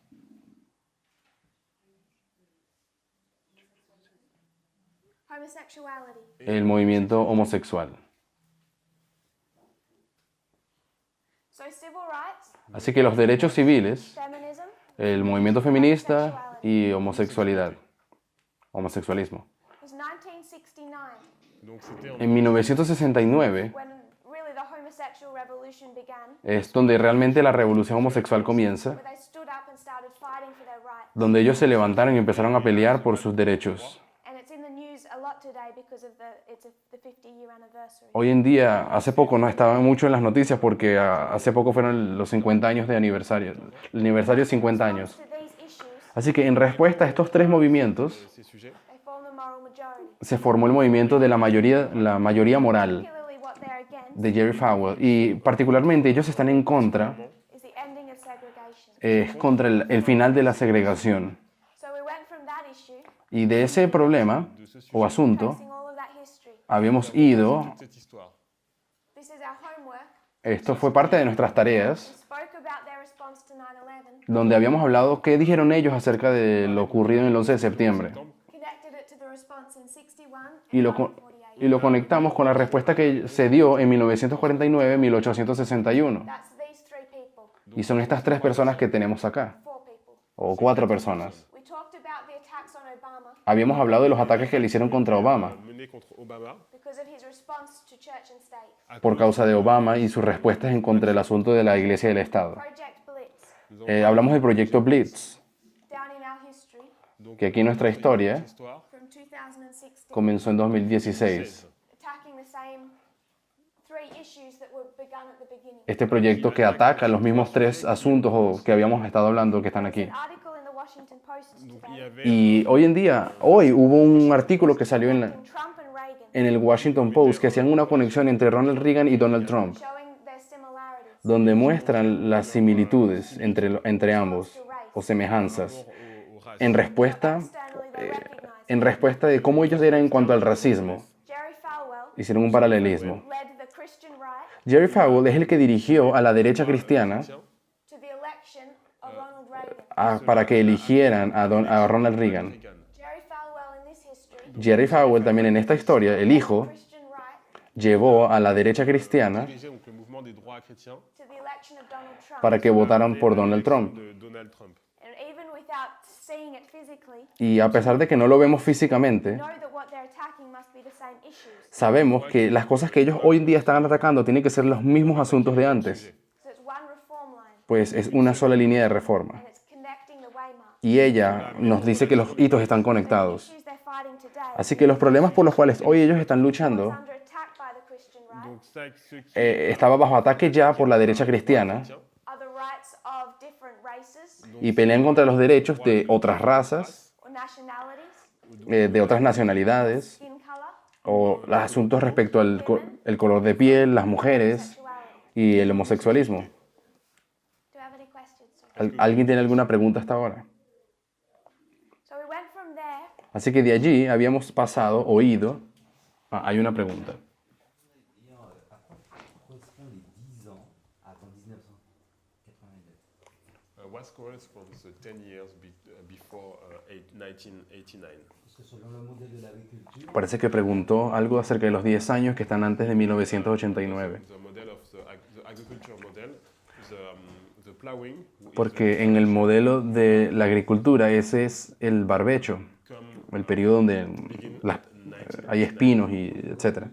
homosexuality. El movimiento homosexual. So civil rights, Así que los derechos civiles, feminism, el movimiento feminista y homosexualidad. Homosexualismo. was 1969 Donc c'était en En 1969 when really the homosexual revolution began, es donde realmente la revolución homosexual comienza, where they stood up and started fighting for their rights. donde ellos se levantaron y empezaron a pelear por sus derechos. And it's in the news a lot today because of the 50-year anniversary. Hoy en día, hace poco, no estaba mucho en las noticias porque hace poco fueron los 50 años de aniversario, el aniversario de 50 años. To these issues, Así que en respuesta a estos 3 movimientos, ces sujets. they form the moral majority. se formó el movimiento de la mayoría moral Particularly what they're against de Jerry Falwell. Y particularmente ellos están en contra, is the ending of segregation. es contra el final de la segregación. So we went from that issue, Y de ese problema o asunto, facing all of that history. habíamos ido, Toute cette histoire. This is our homework. esto fue parte de nuestras tareas, We spoke about their response to 9/11, donde habíamos hablado qué dijeron ellos acerca de lo ocurrido en el 11 de septiembre. connected it to the response in 61 Y and lo, 1948. y lo conectamos con la respuesta que se dio en 1949 1861. That's these 3 people, Y son estas 3 personas que tenemos acá, 4 people. o 4 personas. We talked about the attacks on Obama Habíamos hablado de los ataques que le hicieron contra Obama, Mené contre Obama. because of his response to church and state. por causa de Obama y sus respuestas en contra del asunto de la iglesia y del Estado. Project Blitz, Hablamos del proyecto Blitz, down in our history, Donc, que aquí en nuestra historia histoire. from 2016, comenzó en 2016. attacking the same 3 issues that were begun at the beginning. Este proyecto que ataca los mismos 3 asuntos que habíamos estado hablando que están aquí. An article in the Washington Post Il today y avait Y hoy en día, hoy hubo un artículo que salió from Trump and Reagan, en el Washington Post que hacían una conexión entre Ronald Reagan y Donald Trump, showing their similarities donde muestran las similitudes entre ambos o semejanzas aux races. en respuesta, externally they recognize. en respuesta de cómo ellos eran en cuanto al racismo. Jerry Falwell Hicieron un paralelismo. led the Jerry Falwell es el que dirigió a la derecha cristiana chrétien, to the election of Ronald Reagan. para que eligieran a Ronald Reagan. Reagan. Jerry Falwell in this history, Jerry Falwell también en esta historia, el hijo, Christian right, llevó a la derecha cristiana Dirigé donc le mouvement des droits chrétiens to the election of Donald Trump. para que votaran por Donald Trump. de Donald Trump. And even without seeing it physically, Y a pesar de que no lo vemos físicamente, know that what they're attacking must be the same issues. sabemos que las cosas que ellos hoy en día están atacando tienen que ser los mismos asuntos de antes, So it's one reform line, pues es una sola línea de reforma. and it's connecting the waymark. Y ella nos dice que los hitos están conectados. Issues they're fighting today Así que los problemas por los cuales hoy ellos están luchando was under attack by the Christian right Donc ça, ceux qui estaba bajo ataque ya por la derecha cristiana chrétiens, are the rights of different races y pelean contra los derechos de otras razas, or nationalities, de otras nacionalidades, skin color, o los asuntos respecto al el color de piel, las mujeres sexuality. y el homosexualismo. Do you have any questions? Sir? ¿Alguien tiene alguna pregunta hasta ahora? So we went from there Así que de allí habíamos pasado, oído. Hay una pregunta. D'ailleurs, à quoi correspondent les 10 ans avant 1989? what corresponds 10 years before 1989. Parce que selon le modèle de l'agriculture, Parece que preguntó algo acerca de los 10 años que están antes de 1989. The model of the agriculture model, the plowing, Porque en el modelo de la agricultura ese es el barbecho, come el periodo donde hay espinos y etcétera.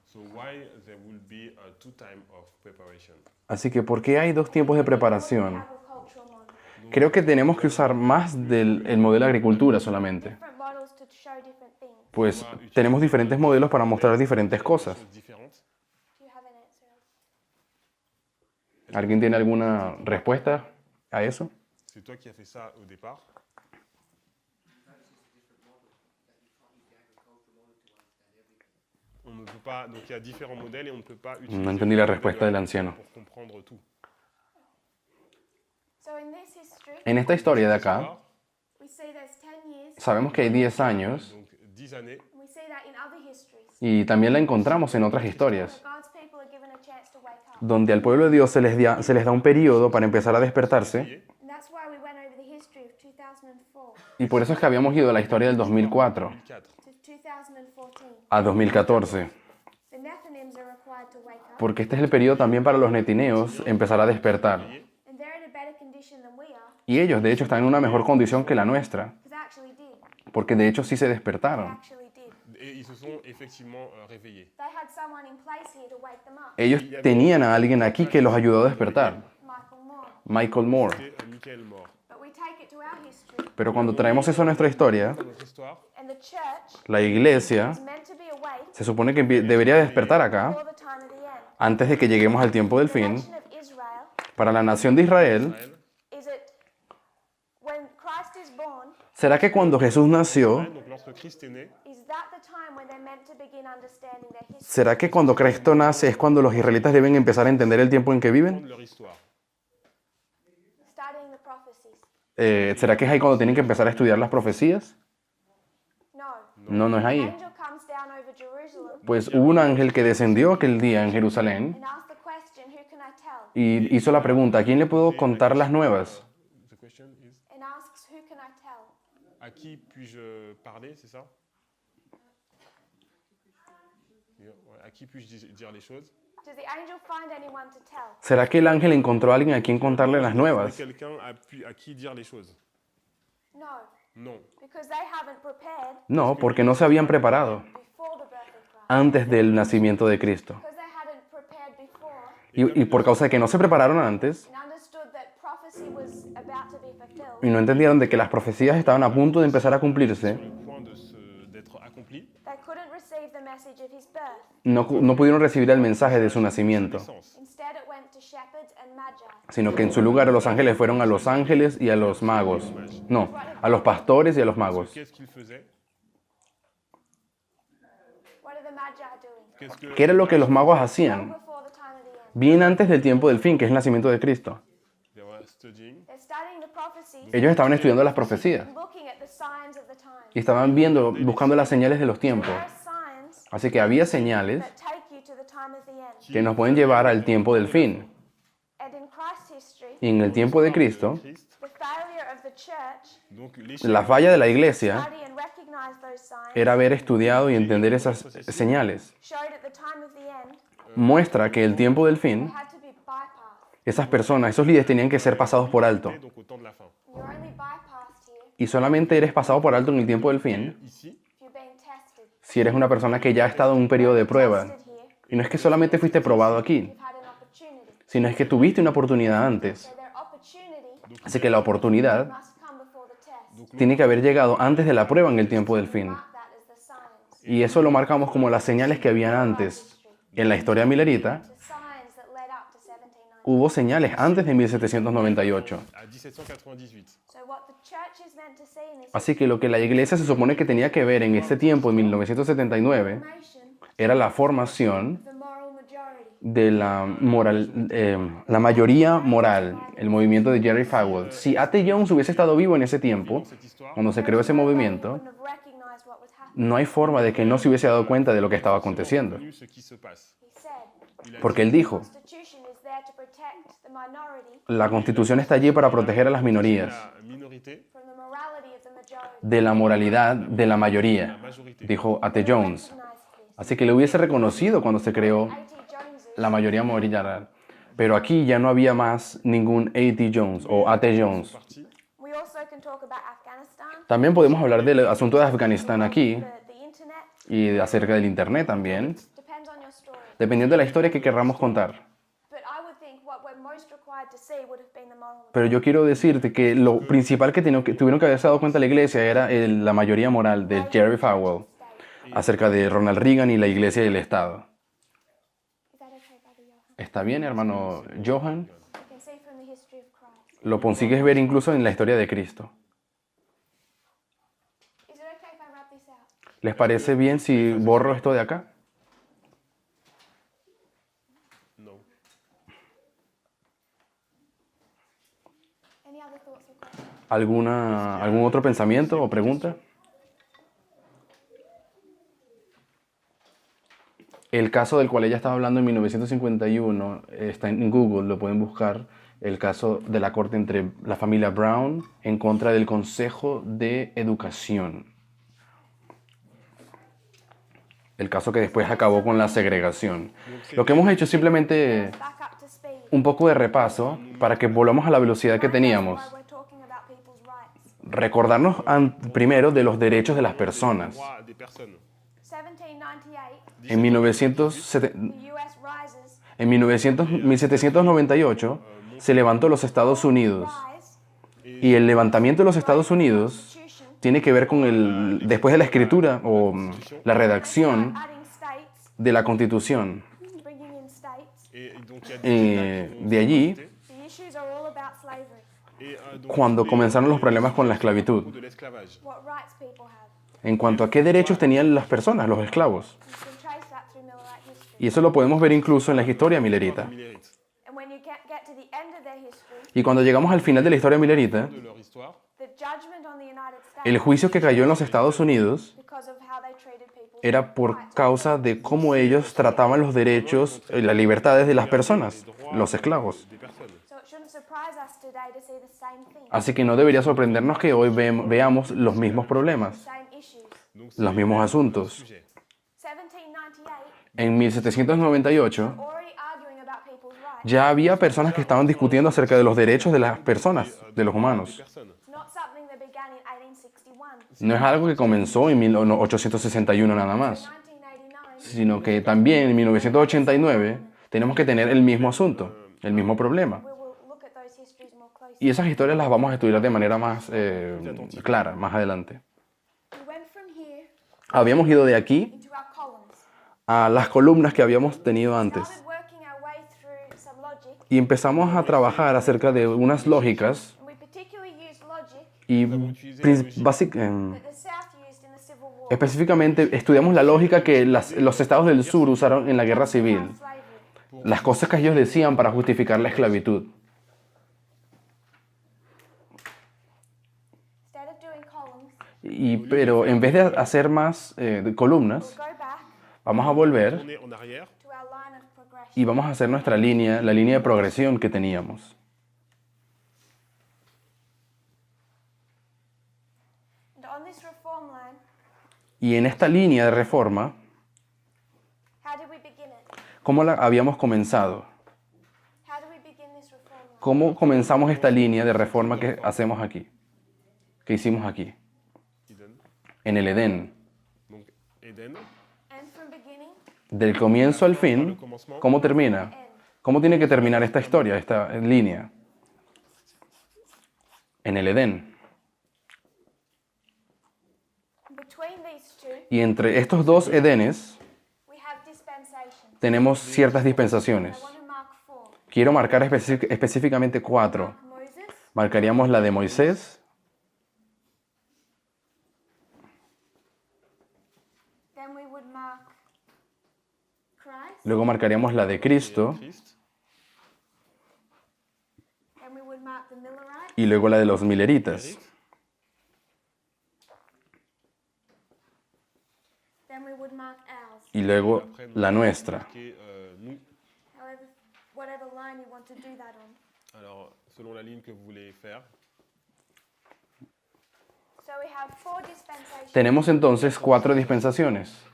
so why there will be a two time of preparation. Así que, ¿por qué hay dos tiempos de preparación? agricultural model. Creo que tenemos que usar más del el modelo de agricultura solamente. Different models to show different things. Pues tenemos diferentes modelos para mostrar diferentes cosas. Choses différentes. Do you have an answer? ¿Alguien tiene alguna respuesta a eso? C'est toi qui as fait ça au départ. On ne peut pas, donc il y a différents modèles et on ne peut pas utiliser No entendí la le modèle respuesta del anciano. pour comprendre tout. So in this history, En esta historia de acá, we see there's 10 years, sabemos que hay 10 años Donc 10 années, and we see that in other histories. y también la encontramos en otras historias, God's people are given a chance to wake up. donde al pueblo de Dios se les da un periodo para empezar a despertarse, And that's why we went over the history of 2004 y por eso es que habíamos ido a la historia del 2004 2004. to 2014. a 2014, The Nethinims are required to wake up, porque este es el periodo también para los netineos empezar a despertar. and they're in a better condition than we are, Y ellos, de hecho, están en una mejor condición que la nuestra, because they actually did. porque de hecho sí se They despertaron. actually did. Et ils se sont effectivement réveillés. They had someone in place here to wake them up, Ellos tenían a alguien aquí que los ayudó a despertar, Michael Moore. Michael Moore. C'est Michael Moore. But we take it to our history, Pero cuando traemos eso a nuestra historia, Dans notre histoire, and the church la iglesia is meant to be awake se supone que debería despertar acá before the time of the end. antes de que lleguemos al tiempo del The fin. nation of Israel, Para la nación de Israel, Israël, is it when Christ is born, ¿será que cuando Jesús nació, donc lorsque Christ est né, is that the time when they're meant to begin understanding their history? será que cuando Cristo nace es cuando los israelitas deben empezar a entender el tiempo en que viven? de leur histoire. Studying the prophecies? ¿Será que es ahí cuando tienen que empezar a estudiar las profecías? No. No, no es An ahí. angel comes down over Jerusalem Pues hubo un ángel que descendió aquel día en Jerusalén and asks the question, who can I tell? y hizo la pregunta, ¿a quién le puedo contar las nuevas? The question is, And asks, who can I tell? à qui puis-je parler, c'est ça? Ouais, à qui puis-je dire les choses? Does the angel find anyone to tell? ¿Será que el ángel encontró a alguien a quien contarle las nuevas? Quelqu'un à qui dire les choses? No, Non. because they haven't prepared No, porque no se habían preparado before the birth of Christ. antes del nacimiento de Cristo. Because they hadn't prepared before Y por causa de que no se prepararon antes and understood that prophecy was about to be fulfilled, y no entendieron de que las profecías estaban a punto de empezar a cumplirse, Le point d'être accompli. they couldn't receive the message of his birth. no pudieron recibir el mensaje de su nacimiento, Sens. Instead, it went to shepherds and magi. sino que en su lugar los ángeles fueron a los ángeles y a los magos. No, a los pastores y a los magos. Qu'est-ce qu'il faisait? What are the magi doing? Qu'est-ce que ¿Qué era lo que los magos Long hacían? before the time of the end. Bien antes del tiempo del fin, que es el nacimiento de Cristo. they were studying? They're studying the prophecies Ellos estaban estudiando las profecías and looking at the signs of the times. y estaban buscando las señales de los tiempos. There are signs Así que había señales that take you to the time of the end. que nos pueden llevar al tiempo del fin. And in Christ's history, Y en el tiempo de Cristo, the failure of the church Donc, la falla de la iglesia study and recognize those signs era haber estudiado y entender esas señales. showed at the time of the end Muestra que el tiempo del fin, had to be bypassed. esas personas, esos líderes tenían que ser pasados por alto. donc au temps de la fin. You're only bypassed here Y solamente eres pasado por alto en el tiempo del fin Ici, if you're being tested. si eres una persona que ya ha estado en un periodo de prueba. Tested here, Y no es que solamente fuiste probado aquí, you've had an opportunity. sino es que tuviste una oportunidad antes. So their opportunity Así que la oportunidad must come before the test. tiene que haber llegado antes de la prueba en el tiempo del fin. Mark that as the signs. Y eso lo marcamos como las señales que habían antes. En la historia milerita The signs that led up to 1790. hubo señales antes de 1798. à 1798. So what the church is meant to see in this Así que lo que la iglesia se supone que tenía que ver en ese tiempo, en 1979, information, era la formación the moral majority. de la mayoría moral, el movimiento de Jerry Falwell. Si A.T. Jones hubiese estado vivo en ese tiempo, Cette histoire, cuando se creó ese movimiento, Wouldn't have recognized what was happening. no hay forma de que no se hubiese dado cuenta de lo que estaba aconteciendo. connu ce qui se passe. He said, Porque él dijo, the Constitution is there to protect the minority la Constitución está allí para proteger a las minorías La minorité, from the morality of the majority. de la moralidad de la mayoría, dijo A.T. Jones. Recognize this. Así que le hubiese reconocido cuando se creó A.T. Jones la mayoría moral. Pero aquí ya no había más ningún A.T. Jones o A.T. Jones. parti, We also can talk about Afghanistan, También podemos hablar del asunto de Afganistán aquí the internet. y acerca del Internet también, Depends on your story. dependiendo de la historia que querramos contar. But I would think what we're most required to see would have been the moral majority. Pero yo quiero decirte que lo principal que tuvieron que haberse dado cuenta la iglesia era la mayoría moral de Jerry Falwell acerca de Ronald Reagan y la iglesia y el Estado. Is that okay, Brother Johan? ¿Está bien, hermano Johan? You can see from the history of Christ. Lo consigues ver incluso en la historia de Cristo. Is it okay if I wrap this out? ¿Les parece bien si borro esto de acá? no. Any other thoughts or questions? ¿Algún otro pensamiento o pregunta? El caso del cual ella estaba hablando en 1951 está en Google, lo pueden buscar. El caso de la corte entre la familia Brown en contra del Consejo de Educación. El caso que después acabó con la segregación. Lo que hemos hecho es simplemente Back up to speed. un poco de repaso para que volvamos a la velocidad que teníamos. Why we're talking about people's rights. Recordarnos primero de los derechos de las personas. Droit des personnes. 1798, En, 1970 the US rises. en 1798 se levantó los Estados Unidos. Rise. Y el levantamiento de los Estados Unidos Constitution. tiene que ver con después de la escritura o la redacción Adding states. de la Constitución. Bringing in states. Et donc, il y a Eh, États qui de allí, sont ajoutés. The issues are all about slavery. Et, donc, cuando les- comenzaron los problemas con la ou esclavitud, de l'esclavage. What rights people have. en cuanto a qué derechos tenían las personas, los esclavos. You can trace that through Millerite history. Y eso lo podemos ver incluso en la historia milerita. Millérite. And when you get to the end of their history, Y cuando llegamos al final de la historia milerita, De leur histoire, the judgment on the United States, el juicio que cayó en los Estados Unidos because of how they treated people, era por causa de cómo ellos trataban los derechos y las libertades de las personas, los esclavos. des personnes. so it shouldn't surprise us today to see the same thing, Así que no debería sorprendernos que hoy veamos los mismos problemas, same issues. Donc, los mismos asuntos. sujet. 1798, En 1798 already arguing about people's rights, ya había personas que estaban discutiendo acerca de los derechos de las personas, de los humanos. Personnes. not something that began in 1861. No es algo que comenzó en 1861 nada más, 1989, sino que también en 1989 tenemos que tener el mismo asunto, el mismo problema. we will look at those histories more closely. Y esas historias las vamos a estudiar de manera más clara más adelante. We went from here Habíamos ido de aquí into our columns, a las columnas que habíamos tenido antes started working our way through some logic, y empezamos a trabajar acerca de unas lógicas and we particularly used logic y that the South used in the Civil War. específicamente estudiamos la lógica que los estados del sur usaron en la guerra civil, Slavery. las cosas que ellos decían para justificar la esclavitud. Instead of doing columns, Pero en vez de hacer más columnas, we'll go back Vamos a volver tourner en arrière to our line of progression. y vamos a hacer nuestra línea, la línea de progresión que teníamos. And on this reform line, Y en esta línea de reforma, how did we begin it? ¿cómo la habíamos comenzado? How do we begin this reform line? ¿Cómo comenzamos esta línea de reforma que hacemos aquí? Que hicimos aquí, Eden. en el Edén. Donc Eden, And from beginning Del comienzo al fin, ¿cómo termina? end. ¿Cómo tiene que terminar esta historia, esta línea? En el Edén. Between these two, Y entre estos dos Edenes we have dispensations. tenemos ciertas dispensaciones. I want to mark 4. Quiero marcar específicamente 4. Mark Moses, Marcaríamos la de Moisés, then we would mark Christ, luego marcaríamos la de Cristo Christ, then we would mark the Millerites, y luego la de los Mileritas. then we would mark ours. Y luego après, la nuestra. qui est, nous. However, whatever line you want to do that on. Alors, selon la ligne que vous voulez faire, So we have 4 dispensations. Tenemos entonces 4 dispensaciones.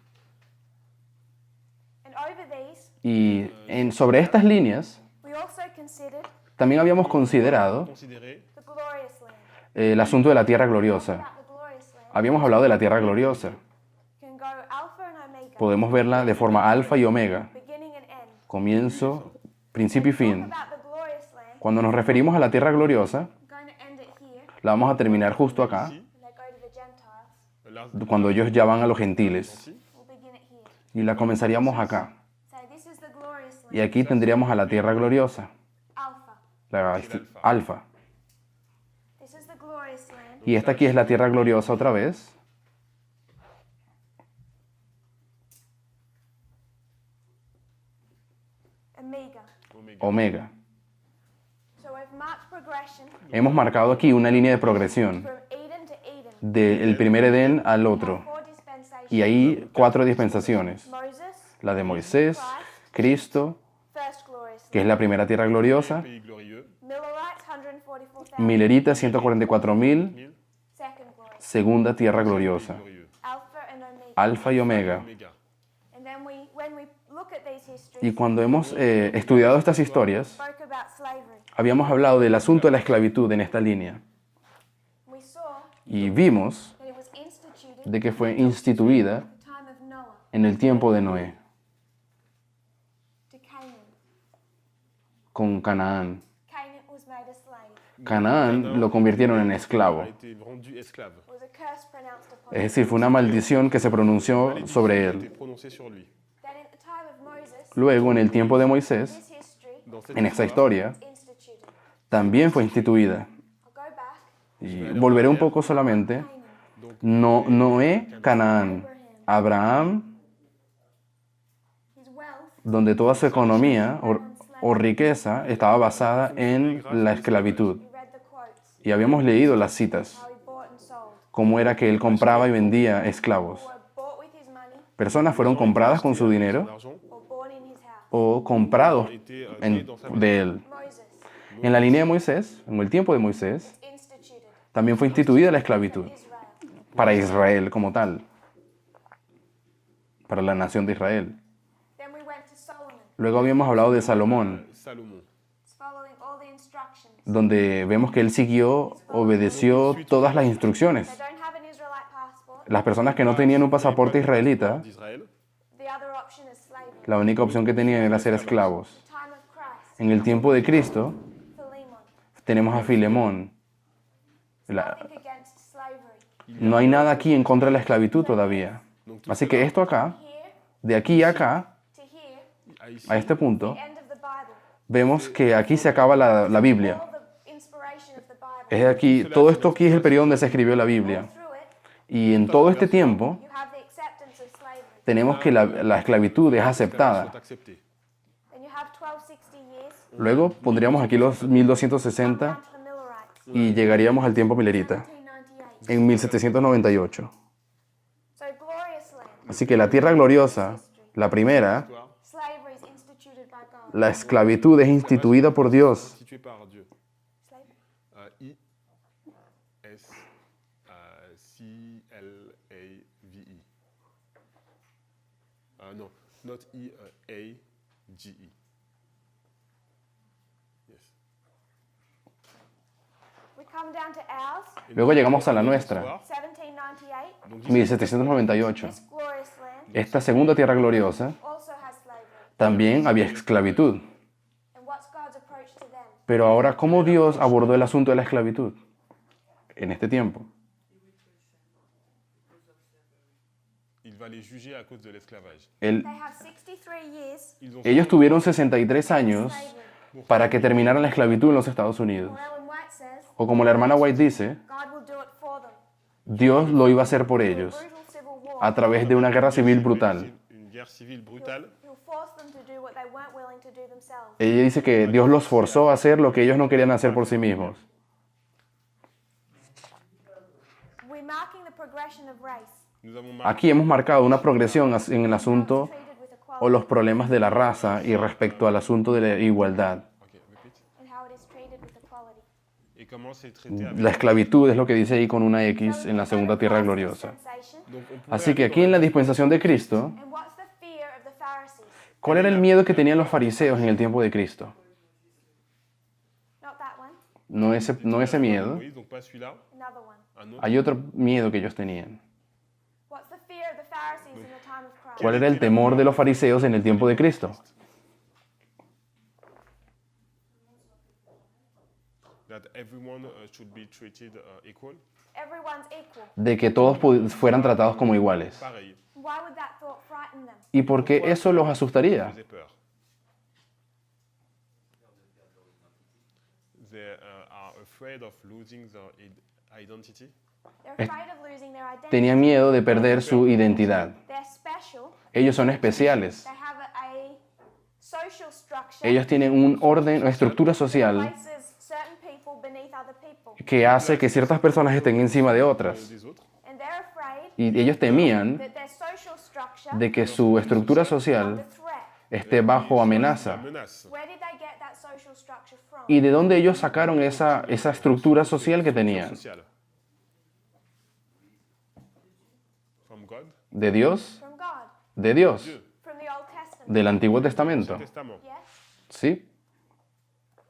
And over these, Y sobre estas líneas we also considered también habíamos considerado considérez the glorious land. el asunto de la tierra gloriosa. About the glorious land, Habíamos hablado de la tierra gloriosa. can go alpha and omega, Podemos verla de forma alfa y omega, beginning and end. comienzo, principio y Talk fin. about the glorious land, Cuando nos referimos a la tierra gloriosa, I'm going to end it here, la vamos a terminar justo acá, ici, and I go to the Gentiles. là, cuando ellos ya van a los gentiles. ici, We'll begin it here. Y la comenzaríamos acá. So this is the glorious land, Y aquí tendríamos a la tierra gloriosa, alpha. la alfa. This is the glorious land, Y esta aquí es la tierra gloriosa otra vez. omega. oméga. Omega. So we've marked progression Hemos marcado aquí una línea de progresión from Eden to Eden. del primer Edén al otro. 4 dispensations. Y ahí 4 dispensaciones. Moses, La de Moisés, Cristo, first glorious que es land. la primera tierra gloriosa. Pays glorieux, Millerites, 144,000. Milerita, 144.000. 1000, Second glorious. Segunda tierra gloriosa. glorieux, Alpha and omega. Alfa y Omega. oméga. And then when we look at these histories, Y cuando hemos estudiado estas historias, spoke about slavery. habíamos hablado del asunto de la esclavitud en esta línea. We saw Y vimos that it was instituted de que fue instituida at the time of Noah en el tiempo de Noé, to Canaan. con Canaán. Canaan was made a slave. Canaán lo convirtieron en esclavo. A été rendu esclave. It was a curse pronounced upon Es him. decir, fue una maldición que se pronunció sobre A été él. prononcé sur lui. Then at the time of Moses, Luego, en el tiempo de Moisés, this history Dans cette en esta historia, instituted. también fue instituida. I'll go back. Y volveré un poco solamente. Canaan, No, Noé, Canaán, Abraham, his wealth, donde toda su economía o riqueza estaba basada en la esclavitud. we read the quotes, Y habíamos leído las citas, how he bought and sold. cómo era que él compraba y vendía esclavos. Were bought with his money Personas fueron compradas con su dinero L'argent or born in his house. o comprados a été né dans sa maison. de él. Moses, En la línea de Moisés, en el tiempo de Moisés, instituted también fue instituida la esclavitud Israel. para Israel como tal, para la nación de Israel. Then we went to Solomon, Luego habíamos hablado de Salomón, Salomon. following all the instructions. donde vemos que él siguió, obedeció todas las instrucciones. They don't have an Israelite passport. Las personas que no tenían un pasaporte israelita, D'Israël. The other option is slavery. la única opción que tenían era ser esclavos. Time of Christ, En el tiempo de Cristo Philemon, tenemos a Filemón. nothing against slavery. No hay nada aquí en contra de la esclavitud todavía. Así que esto acá, Here de aquí a acá, to here, À ici, a este punto, the end of the Bible. vemos que aquí se acaba la Biblia. All the inspiration of the Bible. Es aquí, todo esto aquí es el periodo donde se escribió la Biblia. Through it, Y en todo este tiempo you have the acceptance of slavery. tenemos que la esclavitud es sont aceptada. acceptés. Then you have 1260 years. Luego pondríamos aquí los 1260 Down to the Millerites. y llegaríamos al tiempo milerita 1798. en 1798. So glorious land. Así que la tierra gloriosa History. La primera, Histoire. slavery is instituted by God. la esclavitud es instituida por Dios. Institué par Dieu. Slavery. I-S-C-L-A-V-E. Non, not E-A-G-E. Yes. We come down to ours, Luego llegamos a la nuestra, Histoire. 1798. Donc, 1798. This glorious land Esta segunda tierra gloriosa also has slavery. también había esclavitud. And what's God's approach to them? Pero ahora, ¿cómo Dios abordó el asunto de la esclavitud en este tiempo? il va les juger à cause de l'esclavage. Él- They have 63 years Ils ont ellos tuvieron 63 años slavery. para que terminara la esclavitud en los Estados Unidos. Or Ellen White says, O como la hermana White dice, God will do it for them. Dios lo iba a hacer por ellos Brutal civil war. a través de una guerra civil brutal. une guerre civile brutale. He'll force them to do what they weren't willing to do themselves. Ella dice que Dios los forzó a hacer lo que ellos no querían hacer por sí mismos. We're marking the progression of race. Nous avons marqué Aquí hemos marcado una progresión en el asunto Treated with o equality los problemas de la raza y respecto al asunto de la igualdad. Ok, repeat. and how it is treated with equality. Et comment c'est traité avec. La esclavitud es lo que dice ahí con una X en la segunda tierra gloriosa. Dispensation. Donc, on pourrait Así que aller aquí en la dans dispensación de Cristo, And what's the fear of the Pharisees? ¿cuál era el miedo que tenían los fariseos en el tiempo de Cristo? Not that one, No ese miedo. Oui, donc pas celui-là, another one. un autre. Hay otro miedo que ellos tenían. What's the fear of the Pharisees in the time of Christ? ¿Cuál era el temor de los fariseos en el tiempo de Cristo? That everyone should be treated equal. Everyone's equal. De que todos fueran tratados como iguales. Pareil, Why would that thought frighten them? ¿Y por qué eso los asustaría? faisait peur. They are afraid of losing their identity. They're afraid of losing their identity. Tenían miedo de perder su identidad. They're special. Ellos son especiales. They have a social structure Ellos tienen un orden o estructura that social places certain people beneath other people. que hace que ciertas personas estén encima de otras. Des autres. And they're afraid Y ellos temían that their social structure de que su estructura under social threat. esté bajo amenaza. Menace. Where did they get that social structure from? ¿Y de dónde ellos sacaron esa estructura social que tenían? Sociale. From God. ¿De Dios? From God. De Dios. Dieu. From the Old Testament. Del Antiguo Testamento. Testament. Yes? ¿Sí?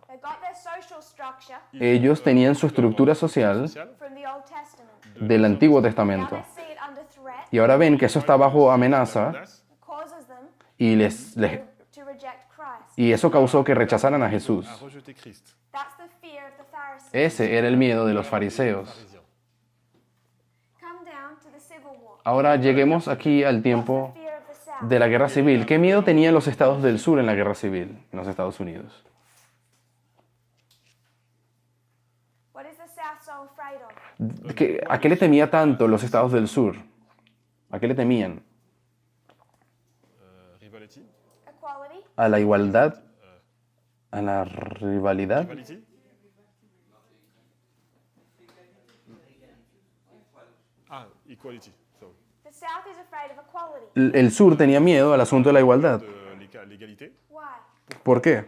They got their social structure Ellos tenían su estructura social Social. from the Old Testament. del Antiguo Now Testamento. they see it under threat. Y ahora ven que eso está bajo amenaza Menace. It causes them y, to reject Christ. y eso causó que rechazaran a Jesús. A rejeter Christ. That's the fear of the Pharisees. Ese era el miedo de los fariseos. Parisien. Come down to the Civil War. Ahora lleguemos aquí al What's tiempo the fear of the South? de la guerra civil. ¿Qué miedo tenían los estados del sur en la guerra civil en los Estados Unidos? What is the South so afraid of? ¿A qué le temía tanto los estados del sur? ¿A qué le temían? Rivality. Equality, ¿A la igualdad? ¿A la rivalidad? Rivality. Ah, equality. So, the South is afraid of equality. El sur tenía miedo al asunto de la igualdad. de l'égalité. Why? ¿Por qué?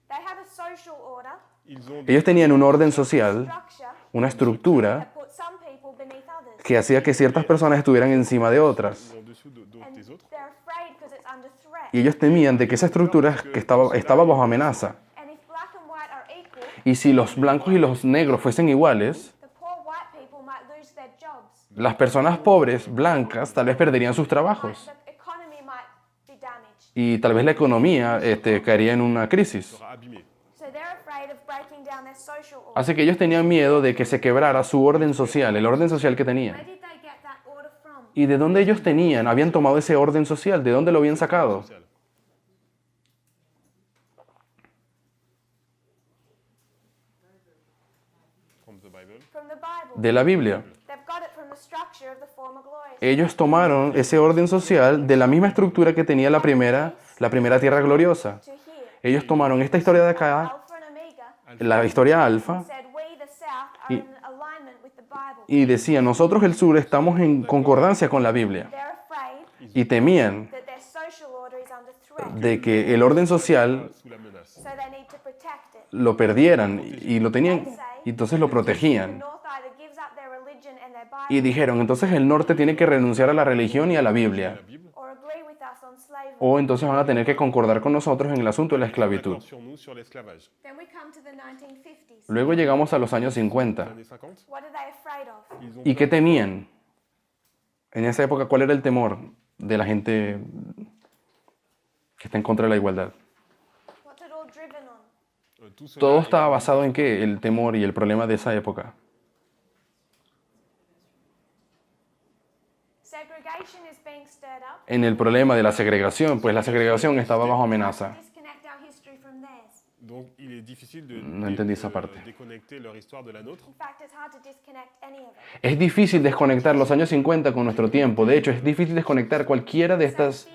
They have a social order, Ils ont Ellos tenían un orden social, structure, una estructura that put some people beneath others. que hacía que ciertas personas estuvieran encima de otras. en dessous And des autres. they're afraid because it's under threat. Y ellos temían de que esa estructura que estaba bajo amenaza. And if black and white are equal, Y si los blancos y los negros fuesen iguales, the poor white people might lose their jobs. las personas pobres, blancas, tal vez perderían sus trabajos. The economy might be damaged. Y tal vez la economía caería en una crisis. Sera abîmé. So they're afraid of breaking down their social order. Así que ellos tenían miedo de que se quebrara su orden social, el orden social que Where tenían. did they get that order from? ¿Y de dónde ellos habían tomado ese orden social? ¿De dónde lo habían sacado? Social. From the Bible. From the Bible. De la Biblia. They've got it from the structure of the former glories. Ellos tomaron ese orden social de la misma estructura que tenía la primera tierra gloriosa. To here, Ellos tomaron esta historia de acá, Alpha and Omega la historia alfa, said we, the South, are in alignment with the Bible. y decían, nosotros el sur estamos en concordancia con la Biblia. They're afraid y temían that their social order is under threat, de que el orden social sous la menace. so they need to protect it. lo perdieran y lo tenían, y entonces lo The protegían. North either gives up their religion and their Y Bible, dijeron, entonces el norte tiene que renunciar a la religión y a la Biblia, La Bible. or agree with us on slavery. o entonces van a tener que concordar con nosotros en el asunto de la esclavitud. D'accord sur nous sur l'esclavage. Then we come to the 1950s. Luego llegamos a los años Les 50. années 50, What are they afraid of? ils ont ¿Y qué peur. temían? En esa época, ¿cuál era el temor de la gente que está en contra de la igualdad? What's it all driven on? Tout cela Todo est- estaba basado en qué? El temor y el problema de esa época. Segregation is being stirred up. En el problema de la segregación, pues la segregación estaba bajo amenaza. Disconnect our history from theirs. Donc il est difficile de No entendí esa parte. déconnecter leur histoire de la nôtre. In fact, it's hard to disconnect any of it. Es difícil desconectar los años 50 con nuestro tiempo. De hecho, es difícil desconectar cualquiera de Fear in estos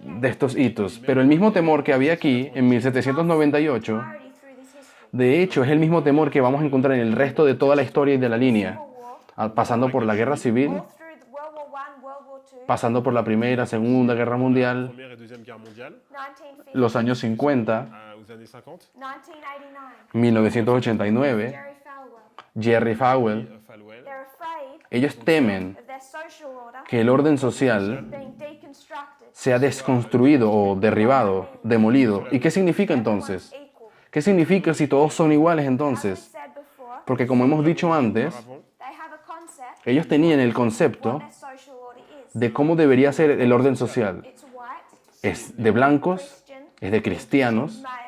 1798. hitos. Pero el mismo temor que había aquí en 1798, Priority through this history. de hecho, es el mismo temor que vamos a encontrar en el resto de toda la historia y de la línea, Civil War, pasando por la guerra civil, all through the World War I, World War II, pasando por la Primera, Segunda Guerra Mundial, Première et deuxième guerre mondiale, 1950, los años 50, aux années 50, 1989. 1989, Jerry Falwell. Jerry Falwell. Falwell, They're afraid Ellos temen of their social order que el orden social being deconstructed. sea desconstruido o derribado, demolido. ¿Y qué significa entonces? Everyone's equal. ¿Qué significa si todos son iguales As we entonces? said before, Porque como hemos dicho antes, avant, they have a concept ellos tenían el what concepto their social order is. de cómo debería ser el orden social. It's white, Es de blancos, Christian, es de cristianos, male,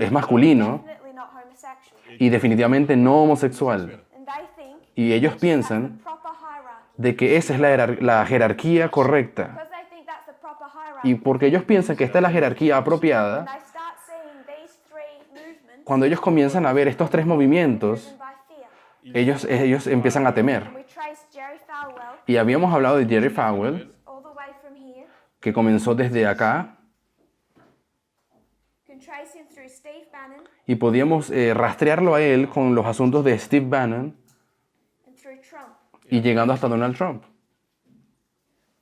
es masculino definitely not homosexual. y definitivamente no homosexual. And they think Y ellos that's the piensan proper hierarchy. de que esa es la jerarquía correcta. Because they think that's the proper hierarchy. Y porque ellos piensan que esta es la jerarquía When apropiada, they start seeing these three movements cuando ellos comienzan a ver estos tres movimientos, driven by fear. ellos empiezan a And temer. we trace Jerry Falwell Y habíamos hablado de Jerry Falwell, all the way from here. que comenzó desde acá, You can trace him through Steve Bannon y podíamos rastrearlo a él con los asuntos de Steve Bannon and through Trump. y llegando hasta Donald Trump.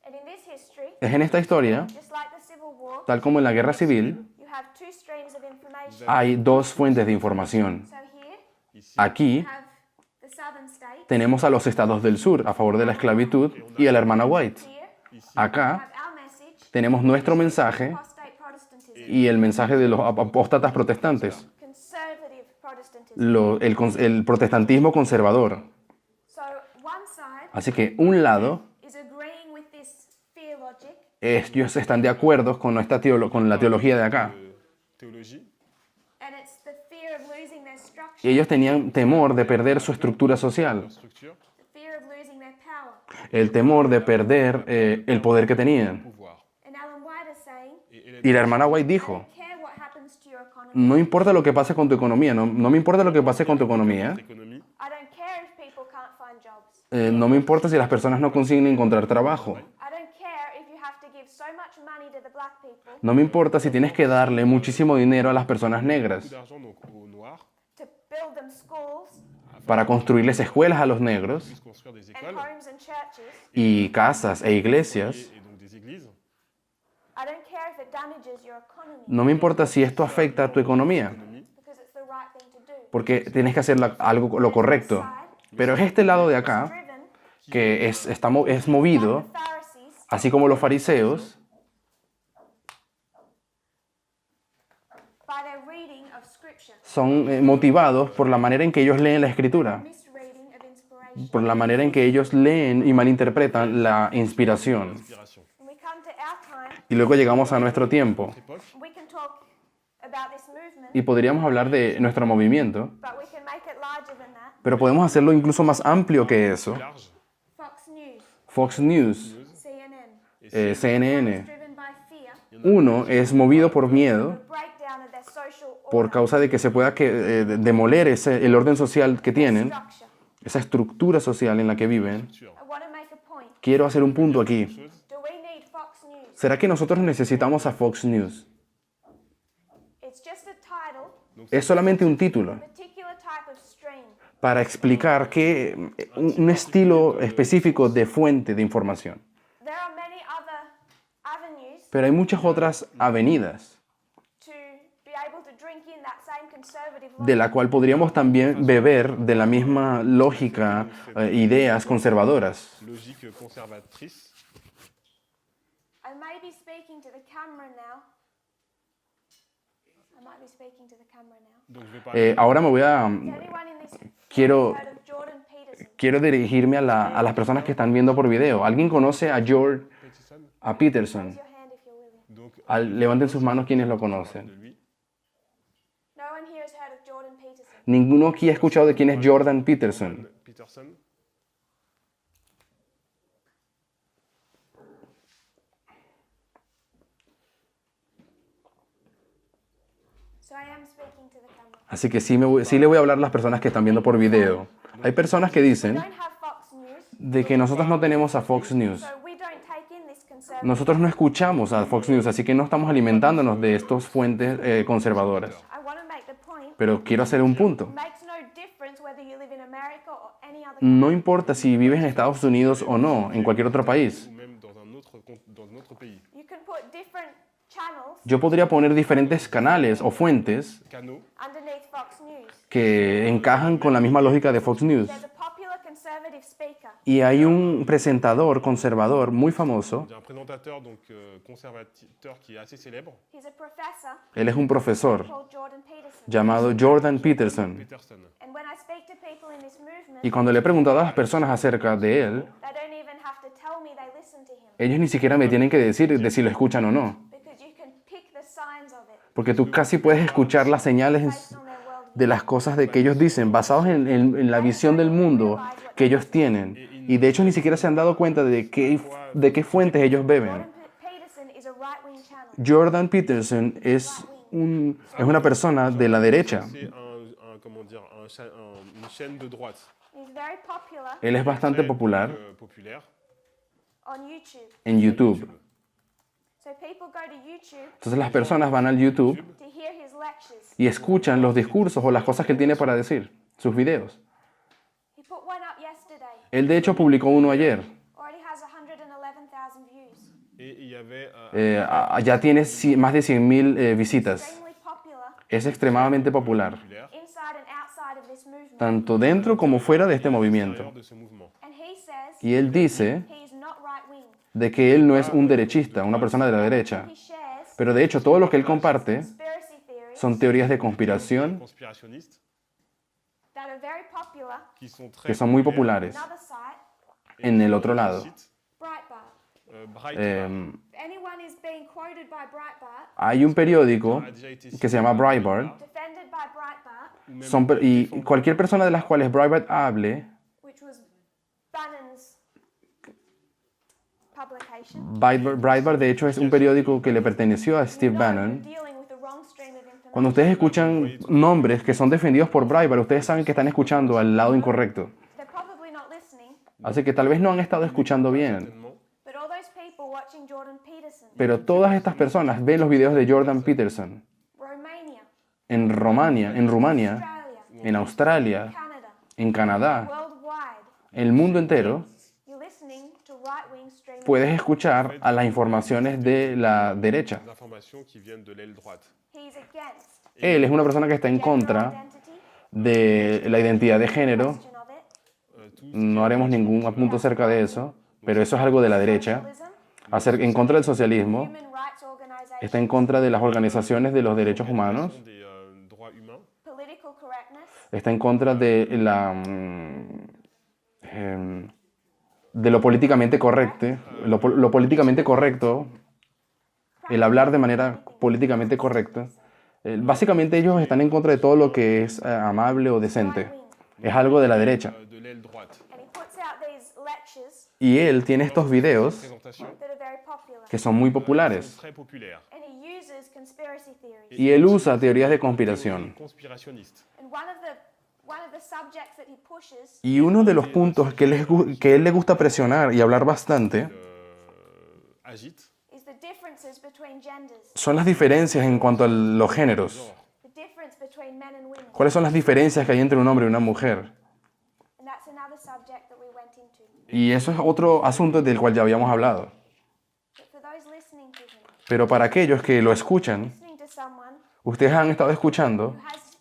And in this history, Es en esta historia, just like the Civil War, tal como en la guerra civil, you have two streams of information. hay dos fuentes de información. So here Aquí you have the southern states. tenemos a los estados del sur a favor de la esclavitud y a la hermana White. Here you Acá have our message, tenemos nuestro mensaje apostate Protestantism, y el mensaje de los apóstatas protestantes, conservative Protestantism. el protestantismo conservador. So one side Así que un lado, is agreeing with this fear logic, ellos están de acuerdo con, con la teología de acá. théologie, and it's the fear of losing their Y structure, ellos tenían temor de perder su estructura social, structure, the fear of losing their power. el temor de perder el poder que tenían. pouvoir. And Alan White is saying, Y la hermana White dijo, I don't care what happens to your economy. no importa lo que pase con tu economía, no me importa lo que pase con tu economía, Économie, I don't care if people can't find jobs. no me importa si las personas no consiguen encontrar trabajo, I don't care if you have to give so much money to the black people no me importa si tienes que darle muchísimo dinero a las personas negras beaucoup d'argent donc aux noirs, to build them schools para construirles escuelas a los negros puissent construire des and écoles homes and churches. y casas e iglesias. et donc des églises. I don't care if it damages your economy No me importa si esto afecta a tu economía, because it's the right thing to do. porque tienes que hacer algo lo correcto. Pero es este lado de acá Driven que es movido, the Pharisees así como los fariseos, by their reading of scripture, son motivados por la manera en que ellos leen la escritura, misreading of inspiration. por la manera en que ellos leen y malinterpretan la inspiración. Inspiration. When we come to our time, Y luego llegamos a nuestro tiempo we can talk about this movement, y podríamos hablar de nuestro movimiento, but we can make it larger than that. pero podemos hacerlo incluso más amplio que eso. Large, Fox News, Fox News, CNN, CNN. driven by fear, Uno es movido por miedo, breakdown of their social por order, causa de que se pueda demoler el orden social que tienen, structure. esa estructura social en la que viven. I want to make a point. Quiero hacer un punto aquí. Do we need Fox News? ¿Será que nosotros necesitamos a Fox News? It's just a title, Es solamente un título particular type of stream. para explicar un estilo específico de fuente de información. There are many avenues Pero hay muchas otras avenidas to be able to drink in that same conservative de la logic. cual podríamos también beber de la misma lógica, ideas conservadoras. Logique conservatrice. I may be speaking to the camera now. I might be speaking to the camera now. Donc je vais parler. Ahora me voy a... Has anyone in this quiero- heard of Jordan Peterson? Quiero dirigirme a las personas que están viendo por video. ¿Alguien conoce a George, Peterson. a Peterson? Raise your hand if you're willing. Donc, Levanten sus manos quienes lo de conocen. lui. No one here has heard of Jordan Peterson. Ninguno aquí ha escuchado de quién es Jordan Peterson. Peterson. So I am speaking to the camera. Así que sí le voy a hablar a las personas que están viendo por video. Hay personas que We dicen don't have Fox News, de que nosotros no tenemos a Fox News. so we don't take in this conservative. Nosotros no escuchamos a Fox News, así que no estamos alimentándonos de estas fuentes conservadoras. I want to make the point. Pero quiero hacer un punto. It makes no difference whether you live in America or any other No importa si vives en Estados Unidos o no, en cualquier otro país. Ou même dans un autre pays. You can put different channels Yo podría poner diferentes canales o fuentes Canaux. underneath Fox News. que encajan con la misma lógica de Fox News. There's a popular conservative speaker. Y hay un presentador conservador muy famoso. Il y a un présentateur donc conservateur qui est assez célèbre, He's a professor Él es un profesor called Jordan Peterson. llamado Jordan Peterson. Peterson. And when I speak to people in this movement, Y cuando le he preguntado a las personas acerca de él, they don't even have to tell me they listen to him ellos ni siquiera me tienen que decir de si lo escuchan o no. because you can pick the signs of it Porque tú casi puedes escuchar las señales based on their worldview. de las cosas de que ellos dicen, basados en la visión del mundo que ellos tienen. Y de hecho ni siquiera se han dado cuenta de qué fuentes ellos beben. Jordan Peterson is a right-wing channel. Jordan Peterson es una persona de la derecha. C'est comment dire, une chaîne de droite. He's very popular Él es bastante popular Populaire. on YouTube. en YouTube. So people go to YouTube Entonces las personas van al YouTube to hear his lectures. y escuchan los discursos o las cosas que él tiene para decir, sus videos. He put one up yesterday. Él de hecho publicó uno ayer. Already has 111,000 views. Et il y avait Ya tiene más de 100.000 visitas. Extremely popular Es extremadamente popular, populaire inside and outside of this movement. tanto dentro como fuera de este à movimiento. l'intérieur de ce mouvement. And he says Y él dice he's not right-wing. de que él no es un derechista, una persona de la derecha. He shares Pero de hecho todo lo que él comparte conspiracy theories son teorías de conspiración Conspirationnistes that are very popular. qui sont très que son muy populares. Another site, En el otro lado, Site, Breitbart. Breitbart If anyone is being quoted by Breitbart, hay un periódico a déjà été que se llama Breitbart, defended by Breitbart, ou même y cualquier persona de las cuales Breitbart hable, which was Bannon's publication. Breitbart de hecho es un periódico que le perteneció a Steve No, you're Bannon. dealing with the wrong stream of information. Cuando ustedes escuchan nombres que son defendidos por Breitbart, ustedes saben que están escuchando al lado incorrecto. They're probably not listening, Así que tal vez no han estado escuchando bien. certainement, but all those people watching Jordan Peterson, Pero todas estas personas ven los videos de Jordan Peterson Romania, en Rumania, Australia, en Australia, Canada, en Canadá, worldwide, el mundo entero. you're listening to right-wing stream. Puedes escuchar a las informaciones de la derecha. des informations qui viennent de l'aile droite. He's against Él es una persona que está en gender contra identity, de la identidad de género. question of it, Tout No haremos ningún apunto acerca de eso, pero eso es algo de la derecha. socialism, En contra del socialismo, human rights organizations, está en contra de las organizaciones de los derechos humanos, des droits humains, political correctness, está en contra de de lo políticamente correcto, lo políticamente correcto, el hablar de manera políticamente correcta. Básicamente ellos están en contra de todo lo que es amable o decente. Es algo de la derecha. de l'aile droite. and he puts out these lectures Y él tiene estos videos Présentation that are very popular, que son muy sont populares. très populaires. and he uses conspiracy theories. Y él usa teorías de conspiración. Conspirationnistes. And one of the subjects that he pushes Y uno de los puntos que él le gusta presionar y hablar bastante Agite is the differences between genders, son las diferencias en cuanto a los géneros. the difference between men and women. ¿Cuáles son las diferencias que hay entre un hombre y una mujer? And that's another subject that we went into. Y eso es otro asunto del cual ya habíamos hablado. But for those listening to him, Pero para aquellos que lo escuchan, listening to someone ustedes han estado escuchando, who has,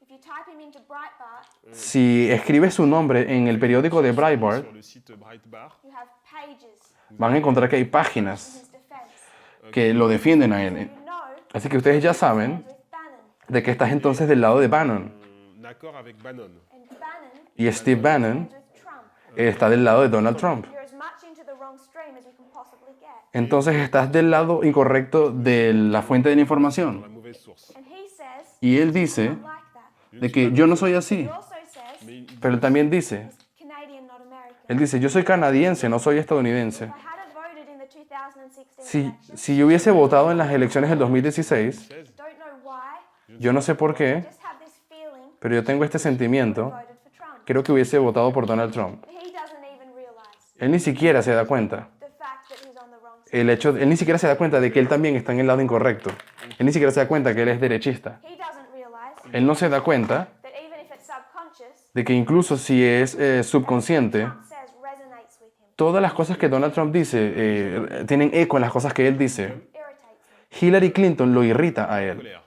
if you type him into Breitbart, si escribes su nombre en el periódico de Breitbart, Sur le site Breitbart, you have pages van a encontrar que hay in páginas his defense. que lo defienden a él. You know Así que ustedes ya saben with Bannon, de que estás entonces del lado de Bannon. un accord avec Bannon. and Bannon Y Steve Bannon is with Trump. está del lado de Donald Trump. You're as much into the wrong stream as you can possibly get. Entonces estás del lado incorrecto de la fuente de la La información. mauvaise source. And he says, Y él dice I'm like that. de que yo no soy así. He also says, Mais Pero él también dice, Canadian, not American. él dice, yo soy canadiense, no soy estadounidense. If I had voted in the 2016 Si, election, si yo hubiese votado en las elecciones del 2016, don't know why, yo no sé por qué, just have this feeling, pero yo tengo este sentimiento, voted for Trump. creo que hubiese votado por Donald Trump. He doesn't even realize Él ni siquiera se da cuenta. the fact that he's on the wrong side. Él ni siquiera se da cuenta de que él también está en el lado incorrecto. Él ni siquiera se da cuenta que él es derechista. He doesn't realize Él no se da cuenta that even if it's subconscious, de que incluso si es subconsciente, Trump says resonates with him, todas las cosas que Donald Trump dice tienen eco en las cosas que él dice. irritates him. Hillary Clinton lo irrita a él. colère.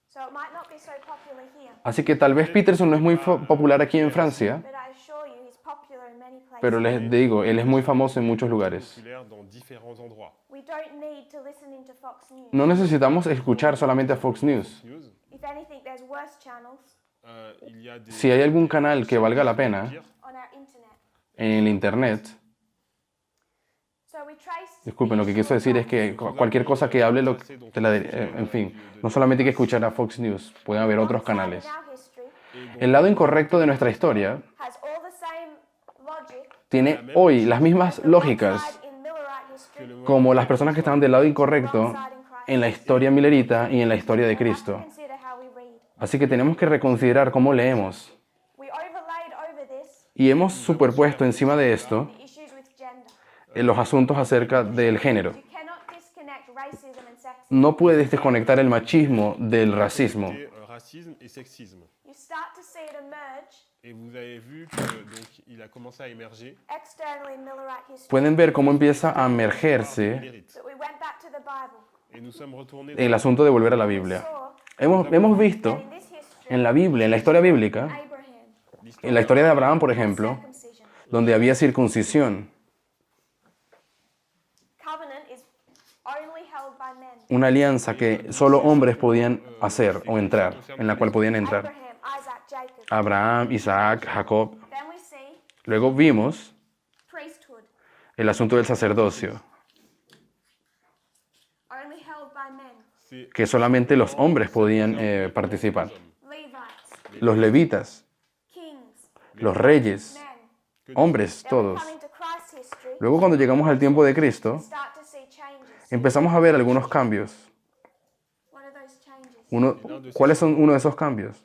So it might not be so popular here, Así que tal vez Peterson no es muy popular aquí en Francia, but I assure you he's popular in many places. pero les digo, él es muy famoso en muchos lugares. Populaire dans différents endroits. We don't need to listen into Fox News. No necesitamos escuchar solamente a Fox News. News. If anything, there's worse channels Il y a des Si hay algún canal que valga la pena pires. on our internet. en el Internet, So we trace disculpen, lo que quiso decir es que cualquier cosa que hable, en fin, no solamente hay que escuchar a Fox News, pueden haber otros canales. in our history El lado incorrecto de nuestra historia has all the same logic tiene hoy las mismas lógicas side in Millerite history, como las personas que estaban del lado incorrecto en la historia milerita y en la historia de Cristo. consider how we read. Así que tenemos que reconsiderar cómo leemos. We overlaid over this Y hemos superpuesto encima de esto the issues with gender. los asuntos acerca del género. You cannot disconnect racism and sexism. No puedes desconectar el machismo del racismo. Et, racisme et sexisme. You start to see it emerge Et vous avez vu que donc il a commencé à émerger externally in Millerite history. Pueden ver cómo empieza a emergerse mérite. But we went back to the Bible. Et nous sommes retournés el asunto de volver a la Biblia. Saw Hemos visto in this history en la Biblia, en la historia bíblica, Abraham, en la historia de Abraham, por ejemplo, circumcision. donde había circuncisión, Covenant is only held by men. una alianza que solo hombres podían hacer o entrar, en la cual podían entrar. Abraham, Isaac, Jacob. Abraham, Isaac, Jacob. Then we see Luego vimos priesthood, el asunto del sacerdocio, only held by men. C'est que solamente los hombres podían participar. Levites, Los levitas, kings, los reyes, men. hombres, Then we todos. come into Christ's history, Luego cuando llegamos al tiempo de Cristo, start to see changes. empezamos a ver algunos cambios. What are those changes? ¿Cuáles son uno de esos cambios?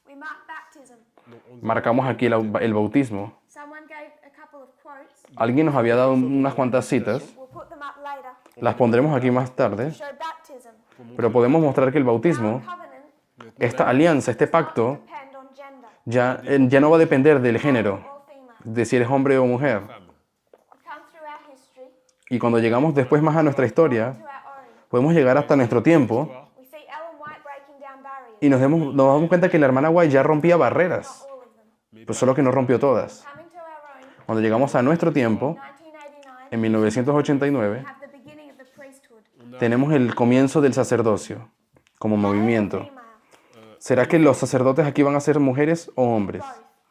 We mark baptism. donc, on Marcamos aquí el bautismo. Someone gave a couple of quotes. Alguien nos había dado unas cuantas citas, We'll put them up later. las pondremos aquí más tarde, Show baptism. pero podemos mostrar que el bautismo, Covenant esta alianza, este pacto, depend on gender ya no va a depender del género, or female. de si eres hombre o mujer. femme. We come through our history Y cuando llegamos después más a nuestra historia, to our own. podemos llegar hasta nuestro tiempo We see Ellen White breaking down barriers. y nos damos cuenta que la hermana White ya rompía barreras, All of them. pues solo que no rompió todas. Coming to our own. Cuando llegamos a nuestro tiempo, 1989. en 1989, Have the beginning of the priesthood. tenemos el comienzo del sacerdocio como movimiento. Female. ¿Será que los sacerdotes aquí van a ser mujeres o hombres?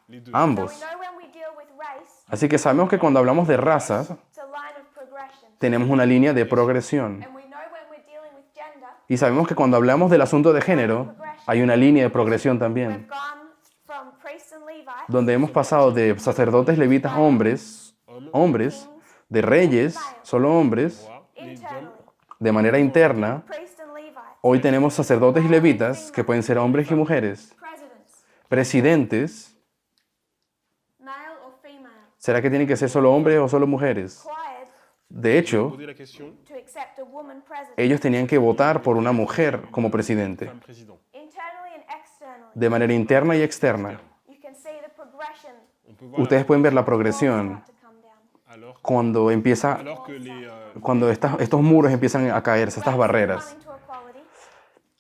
Les deux. So Ambos. we know when we deal with race, Así que sabemos que cuando hablamos de razas, it's a line of progression. tenemos una línea de progresión. And we know when we're dealing with gender, Y sabemos que cuando hablamos del asunto de género, hay una línea de progresión también, we've gone from priests and Levites, donde hemos pasado de sacerdotes levitas hombres, de reyes, solo hombres, Moi, les hommes, internally. de manera interna. Priests and Levites, Hoy tenemos sacerdotes y levitas que pueden ser hombres y mujeres, presidents, presidentes. male or female, ¿Será que tienen que ser solo hombres o solo mujeres? required De hecho, poser la question, to accept a woman president, ellos tenían que votar por una mujer como presidente, femme président. internally and externally. de manera interna y externa. You can see the progression On peut voir Ustedes pueden ver la progresión start to come down. alors cuando empieza, Alors que cuando estos muros empiezan a caerse, estas barreras. Coming to equality.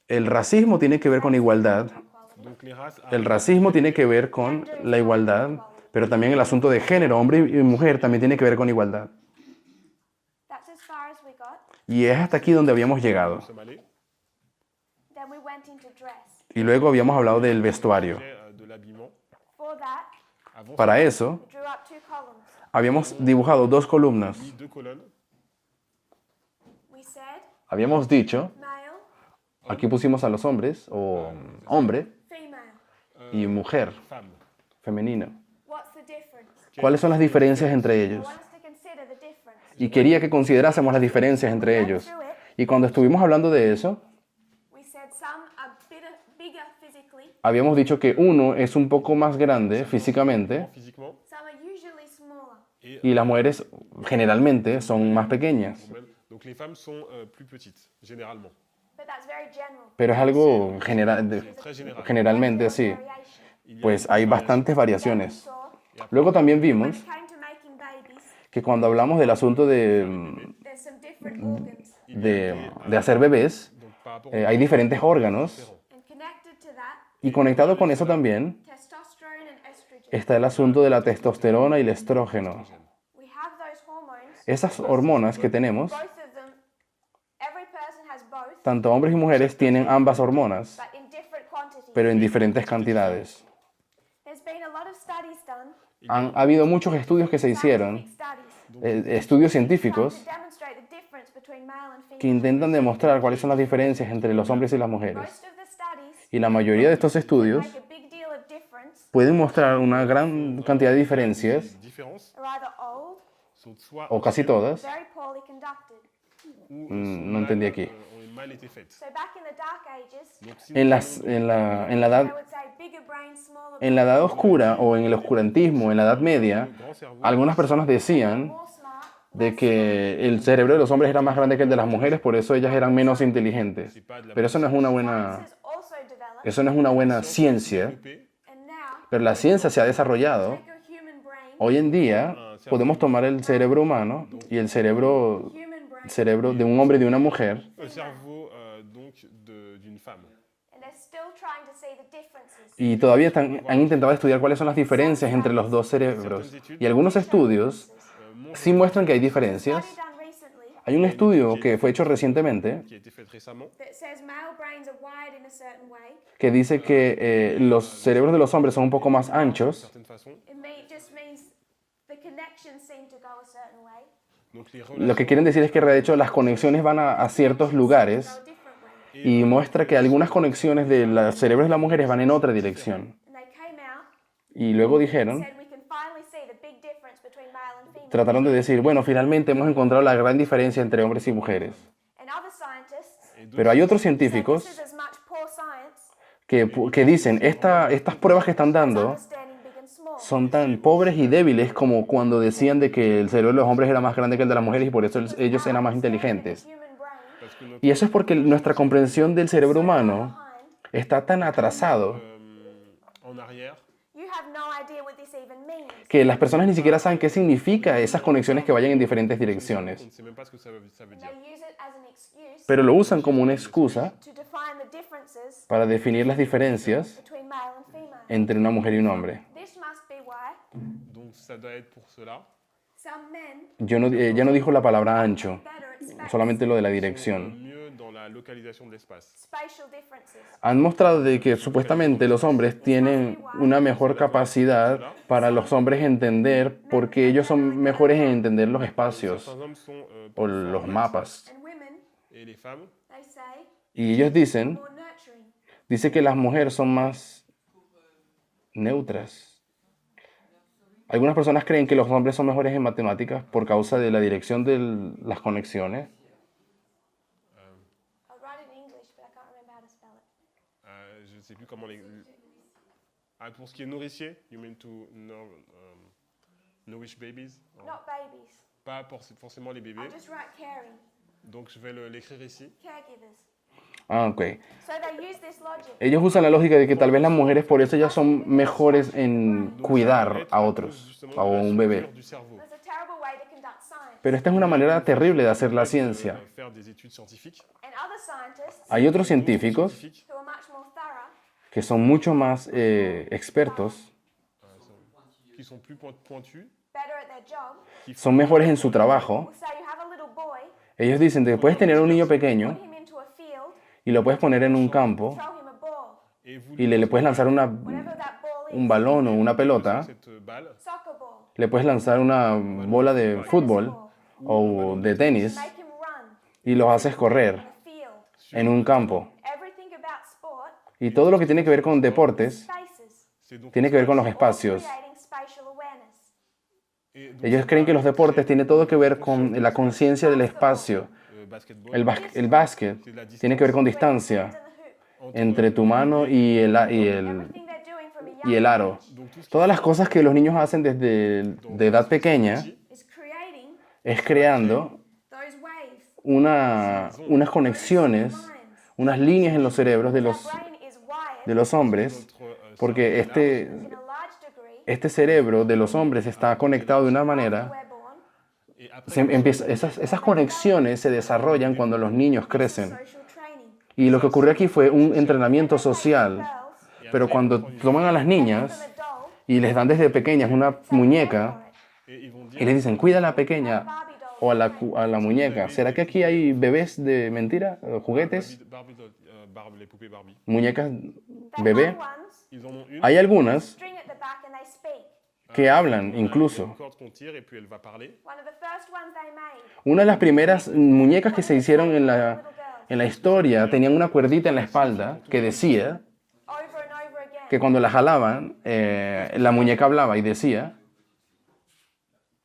El racismo tiene que ver con igualdad. donc les races El racismo tiene que ver con la igualdad, pero también el asunto de género, hombre y mujer, también tiene que ver con igualdad. That's as far as we got. Y es hasta aquí donde habíamos llegado. sommes allés. Then we went into dress. Y luego habíamos hablado del vestuario. De l'habillement. For that, Avant, Para eso, we drew up 2 columns. habíamos dibujado 2 columnas. mis 2 colonnes. We said Habíamos dicho, male, aquí pusimos a los hombres, o hombre, female. y mujer, Femme. femenino. What's the difference? ¿Cuáles son las diferencias entre I ellos? want us to consider the difference. Y quería que considerásemos las diferencias entre ellos. Y cuando estuvimos hablando de eso, We said some are bigger physically, habíamos dicho que uno es un poco más grande físicamente Physiquement. some are usually smaller. Et y las mujeres generalmente son más pequeñas. donc les femmes sont plus petites, généralement. But that's very general. Pero es algo Très général. generalmente así. Variation. Il y a Pues hay bastantes We variaciones. saw Luego también when vimos it came to making babies, que cuando hablamos del asunto there's some different organs. de hacer bebés, donc par rapport hay diferentes órganos And connected to that, y conectado con eso también testosterone and estrogen. está el asunto de la testosterona y el estrógeno. We have those hormones. Esas hormonas que tenemos, Both of them, every person has both, tanto hombres y mujeres tienen ambas hormonas, but in different quantities. pero en diferentes cantidades. There's been a lot of studies done, Han habido muchos estudios que se hicieron, scientific studies, estudios trying científicos, to demonstrate the difference between male and que female. intentan demostrar cuáles son las diferencias entre los hombres y las mujeres. Most of the studies Y la mayoría de estos estudios make a big deal of difference pueden mostrar una gran cantidad de diferencias, différences are either old, sont soit o casi todas. very poorly conducted. ou No entendí aquí. ont mal été faites. So back in the Dark Ages, Donc si En, nous las, en, la, en, la they edad, would say bigger brain, smaller en la edad oscura o en el oscurantismo, en la Edad Media, grand cerveau, algunas personas decían more smart. de que el cerebro de los hombres era más grande que el de las mujeres, por eso ellas eran menos inteligentes. c'est pas de la Pero eso no es una Science buena, has also developed, eso no es una buena ciencia, développée. and now pero la ciencia se ha desarrollado. take a human brain, Hoy en día podemos tomar el cerebro humano y el cerebro de un hombre y de una mujer Un cerveau donc d'une femme. and they're still trying to see the differences. y todavía han intentado estudiar cuáles son las diferencias entre los dos cerebros. Y algunos estudios sí muestran que hay diferencias. Study done recently Hay un estudio que fue hecho recientemente Qui a été faite récemment. that says male brains are wired in a certain way. que dice que los cerebros de los hombres son un poco más D'une anchos, certaine façon. Just means the connections seem to go a certain way, Donc les lo relations que quieren decir es que de hecho las conexiones van a ciertos lugares go a different way. y muestra que algunas conexiones de los cerebros de las mujeres van en otra dirección. And they came out Y luego dijeron, said we can finally see the big difference between male and female. trataron de decir, bueno, finalmente hemos encontrado la gran diferencia entre hombres y mujeres. And other scientists et Pero hay otros said this científicos is as much poor science que dicen, estas pruebas que están as dando understanding big and small. son tan pobres y débiles como cuando decían de que el cerebro de los hombres era más grande que el de las mujeres y por eso ellos eran más inteligentes. The human brain parce que notre, Y eso es porque nuestra comprensión del cerebro humano behind, está tan atrasado en arrière, you have no idea what this even means. que las personas ni siquiera saben qué significa esas conexiones que vayan en diferentes direcciones. on ne sait même pas ce que ça veut And dire. they use it as an excuse Pero lo usan como una excusa to define the differences para definir las diferencias between male and female. entre una mujer y un hombre. This must be why Donc ça doit être pour cela. some men Ella no dijo la palabra ancho, better at space, solamente lo de la dirección. Mieux dans la localisation de l'espace. spatial differences. Han mostrado de que supuestamente los hombres tienen una mejor capacidad para los hombres entender porque ellos son mejores en entender los espacios Certains hommes sont o los mapas. And women, et les femmes they say, Y ellos dicen, more nurturing. dice que las mujeres son más neutras. Algunas personas creen que los hombres son mejores en matemáticas por causa de la dirección de las conexiones. I'll write it in English, but I can't remember how to spell it. je ne sais plus comment les. Ah, pour ce qui est nourricier, you mean to nourish babies? Not babies. Pas forcément les bébés. I'll just write caring, Donc je vais l'écrire ici. caregivers. Ah, ok. So they use this logic. Ellos usan la lógica de que tal vez las mujeres por eso ellas son mejores en cuidar a otros, a un bebé. Du cerveau. There's a terrible way to conduct Pero esta es una manera terrible de hacer la ciencia. Faire des études scientifiques. And other scientists Hay otros científicos who are much more thorough que son mucho más expertos, Qui sont plus pointus, better at their job son mejores en su trabajo. will say you have a little boy, Ellos dicen que puedes tener un niño pequeño put him into a field, y lo puedes poner en un campo throw him a ball, et vous y le puedes lanzar whatever that ball is, un balón o una pelota, cette balle, soccer ball, le puedes lanzar una bola de fútbol o de tenis make him run y los haces correr in a field. en un campo. Everything about sport Y todo lo que tiene que ver con deportes spaces, c'est donc tiene que ver con los all espacios. creating spatial awareness. et donc, Ellos creen que los deportes tienen todo que ver con la conciencia del espacio. basketball, El básquet tiene que ver con distancia In the hoop. entre tu mano y Everything they're doing from a young y el aro. donc tout ce Todas las cosas que los niños hacen desde de edad pequeña is creating es creando those waves. unas conexiones, unas líneas en los cerebros de Our los, brain is wired de los hombres, porque in a large degree este cerebro de los hombres está conectado de una manera, we're born, et après esas conexiones se desarrollan cuando los niños crecen. social training. Y lo que ocurrió aquí fue un entrenamiento social, Girls, pero cuando toman a las niñas give them a doll, y les dan desde pequeñas una muñeca et ils vont y dire les dicen, cuida a la pequeña Barbie doll, o a la muñeca. ¿Será que aquí hay bebés de mentira, juguetes, Barbie doll, les poupées Barbie. muñecas they bebé? have ones, Ils en ont une, Hay algunas string at the back and they speak. que hablan il y a incluso. une corde qu'on tire et puis elle va parler. One of the first ones they made, Una de las primeras muñecas que se hicieron en la historia tenían una cuerdita en la espalda que decía over and over again. que cuando la jalaban, la muñeca hablaba y decía,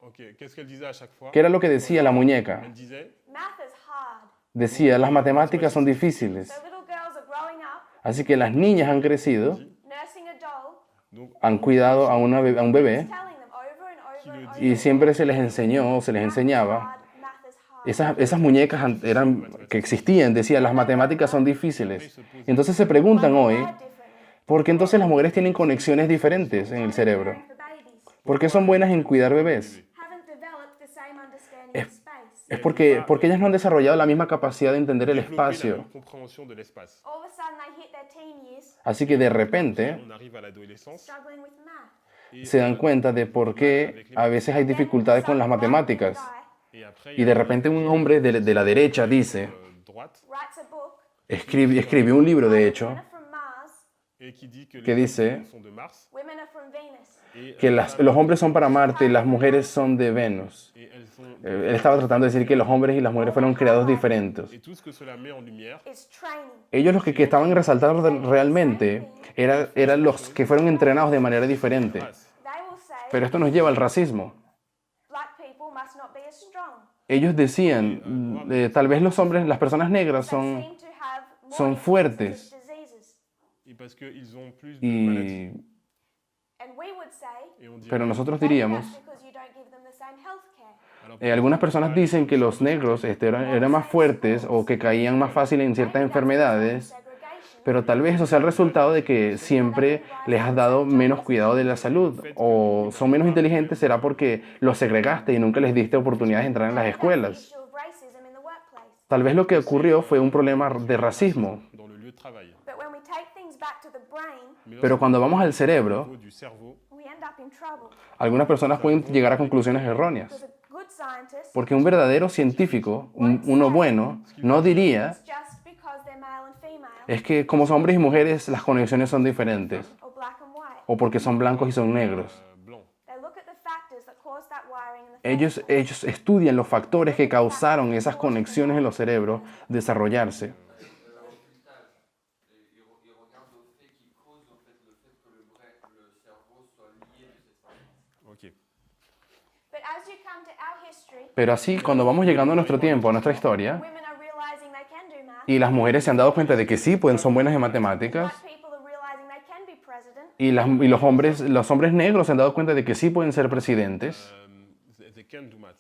Ok, qu'est-ce qu'elle disait à chaque fois? ¿qué era lo que decía la muñeca? Elle disait, Math is hard. Decía, las matemáticas son difíciles. So little girls are growing up, Así que las niñas han crecido, nursing a doll, donc han cuidado a un bebé telling them over and over and over y siempre se les enseñó, se les enseñaba. hard, math is hard. Esas muñecas que existían, decían, las matemáticas son difíciles. Entonces se preguntan hoy, Wired differently. ¿por qué entonces las mujeres tienen conexiones diferentes en el cerebro? For babies, ¿Por qué son buenas en cuidar bebés? haven't developed the same understanding of space. Es porque ellas no han desarrollado la misma capacidad de entender el développer la espacio. même compréhension de l'espace. All of a sudden they hit their teen years, Así que de repente On arrive à l'adolescence struggling with math. et, se dan cuenta de por qué a veces hay dificultades con las matemáticas. et après Y de repente un hombre de la derecha dice, droite Writes a book, escribió un libro de hecho, men are from Mars, et qui dit que que les dice hommes sont de Mars women are from Venus. et, que los hombres son para Marte y las mujeres son de Venus. et elles sont Él estaba tratando de decir que los hombres y las mujeres fueron creados diferentes. et tout ce que cela met en lumière, It's training. Ellos los que estaban resaltando realmente eran los que fueron entrenados de manera diferente. They will say Pero esto nos lleva al racismo. black people must not be as strong. Ellos decían, tal vez los hombres, las personas negras They son, seem to have more son fuertes. instances of diseases. et parce qu'ils ont plus de maladies. Y, And we would say Et on dit pero nosotros maybe diríamos, that's because you don't give them the same health care. algunas personas dicen que los negros eran más fuertes o que caían más fácil en ciertas enfermedades, Segregation. pero tal vez eso sea el resultado de que siempre les has dado menos cuidado de la salud o son menos inteligentes, será porque los segregaste y nunca les diste oportunidades de entrar en las That's the escuelas. issue of racism in the workplace. Tal vez lo que ocurrió fue un problema de racismo, dans le lieu de travail. But when we take things back to the brain, Mais pero cuando vamos al au cerebro, niveau du cerveau, we end up in trouble. algunas personas pueden llegar a conclusiones erróneas. Because a good scientist, Porque un verdadero científico, uno bueno, no diría it's just because they're male and female, es que como son hombres y mujeres las conexiones son diferentes or black and white. o porque son blancos y son negros. blanc. They look at the factors that cause that wiring in the first Ellos estudian los factores que causaron esas conexiones en los cerebros desarrollarse. Il regarde au fait qui cause en fait, le fait que le cerveau soit lié de cette façon. Ok. But as you come to our history, Pero así, cuando vamos llegando a nuestro tiempo, a nuestra historia, women are realizing they can do math. y las mujeres se han dado cuenta de que sí, pues son buenas en matemáticas, Black people are realizing they can be president. y los hombres negros se han dado cuenta de que sí pueden ser presidentes, They can do math.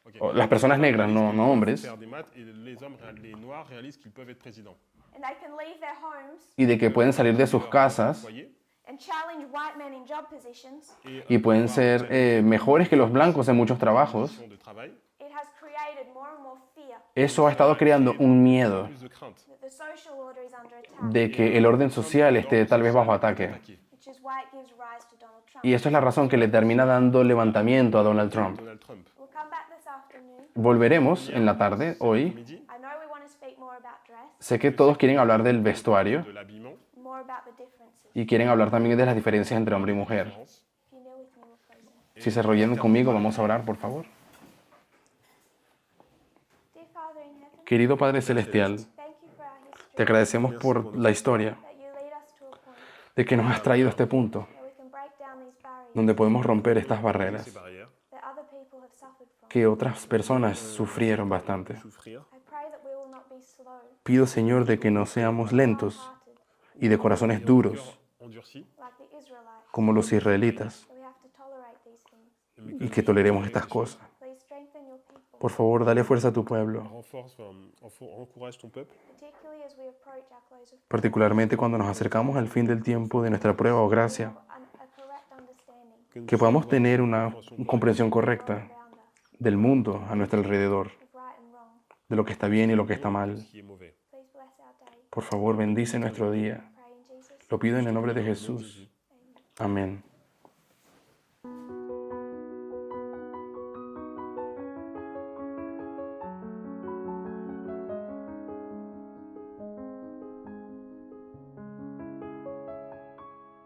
Ok. o las personas negras, no hombres, Faire des maths et les hommes, les noirs réalisent qu'ils peuvent être présidents. And they can leave their homes y de que pueden salir de sus casas Foyer, and challenge white men in job positions y pueden ser mejores que los blancos en muchos trabajos, de travail, if It has created more and more fear Eso ha estado creando un miedo Plus de crainte. that the social order is under attack, de que el orden social esté tal vez bajo ataque. which is why it gives rise to Donald Trump. Y eso es la razón que le termina dando levantamiento a Donald Trump. Donald Trump. We'll come back this afternoon. Volveremos en la tarde, hoy. Midi, I know we want to speak more about dress, Sé que todos quieren hablar del vestuario de l'habillement, more about the differences. y quieren hablar también de las diferencias entre hombre y mujer. différence. If you kneel with me, we'll close it. Si se arrodillan conmigo, vamos a orar, por favor. Dear Father in heaven, Querido Padre Celestial, thank you for our history, te agradecemos por la historia that you lead us to a point de que nos has traído a este punto where we can break down these barriers donde podemos romper estas Ces barreras barrières, that other people have suffered from. que otras personas sufrieron bastante. souffrir. I pray that we will not be slow, Pido, Señor, de que no seamos lentos hard-hearted, y de corazones duros Cœur endurci, like the Israelites. como los israelitas So we have to tolerate these things. y que toleremos estas cosas. Please strengthen your people, Por favor, dale fuerza a tu pueblo, renforce, encourage ton peuple, particularly as we approach our close of particularmente cuando nos acercamos al fin del tiempo de nuestra prueba o gracia, a correct understanding que podamos tener una comprensión correcta around us del mundo a nuestro alrededor, of right and wrong. de lo que está bien y lo que está mal. ce qui est mauvais. Please bless our day. Por favor, bendice nuestro día. Pray in Jesus' Lo pido en el nombre de Jesús. Amén.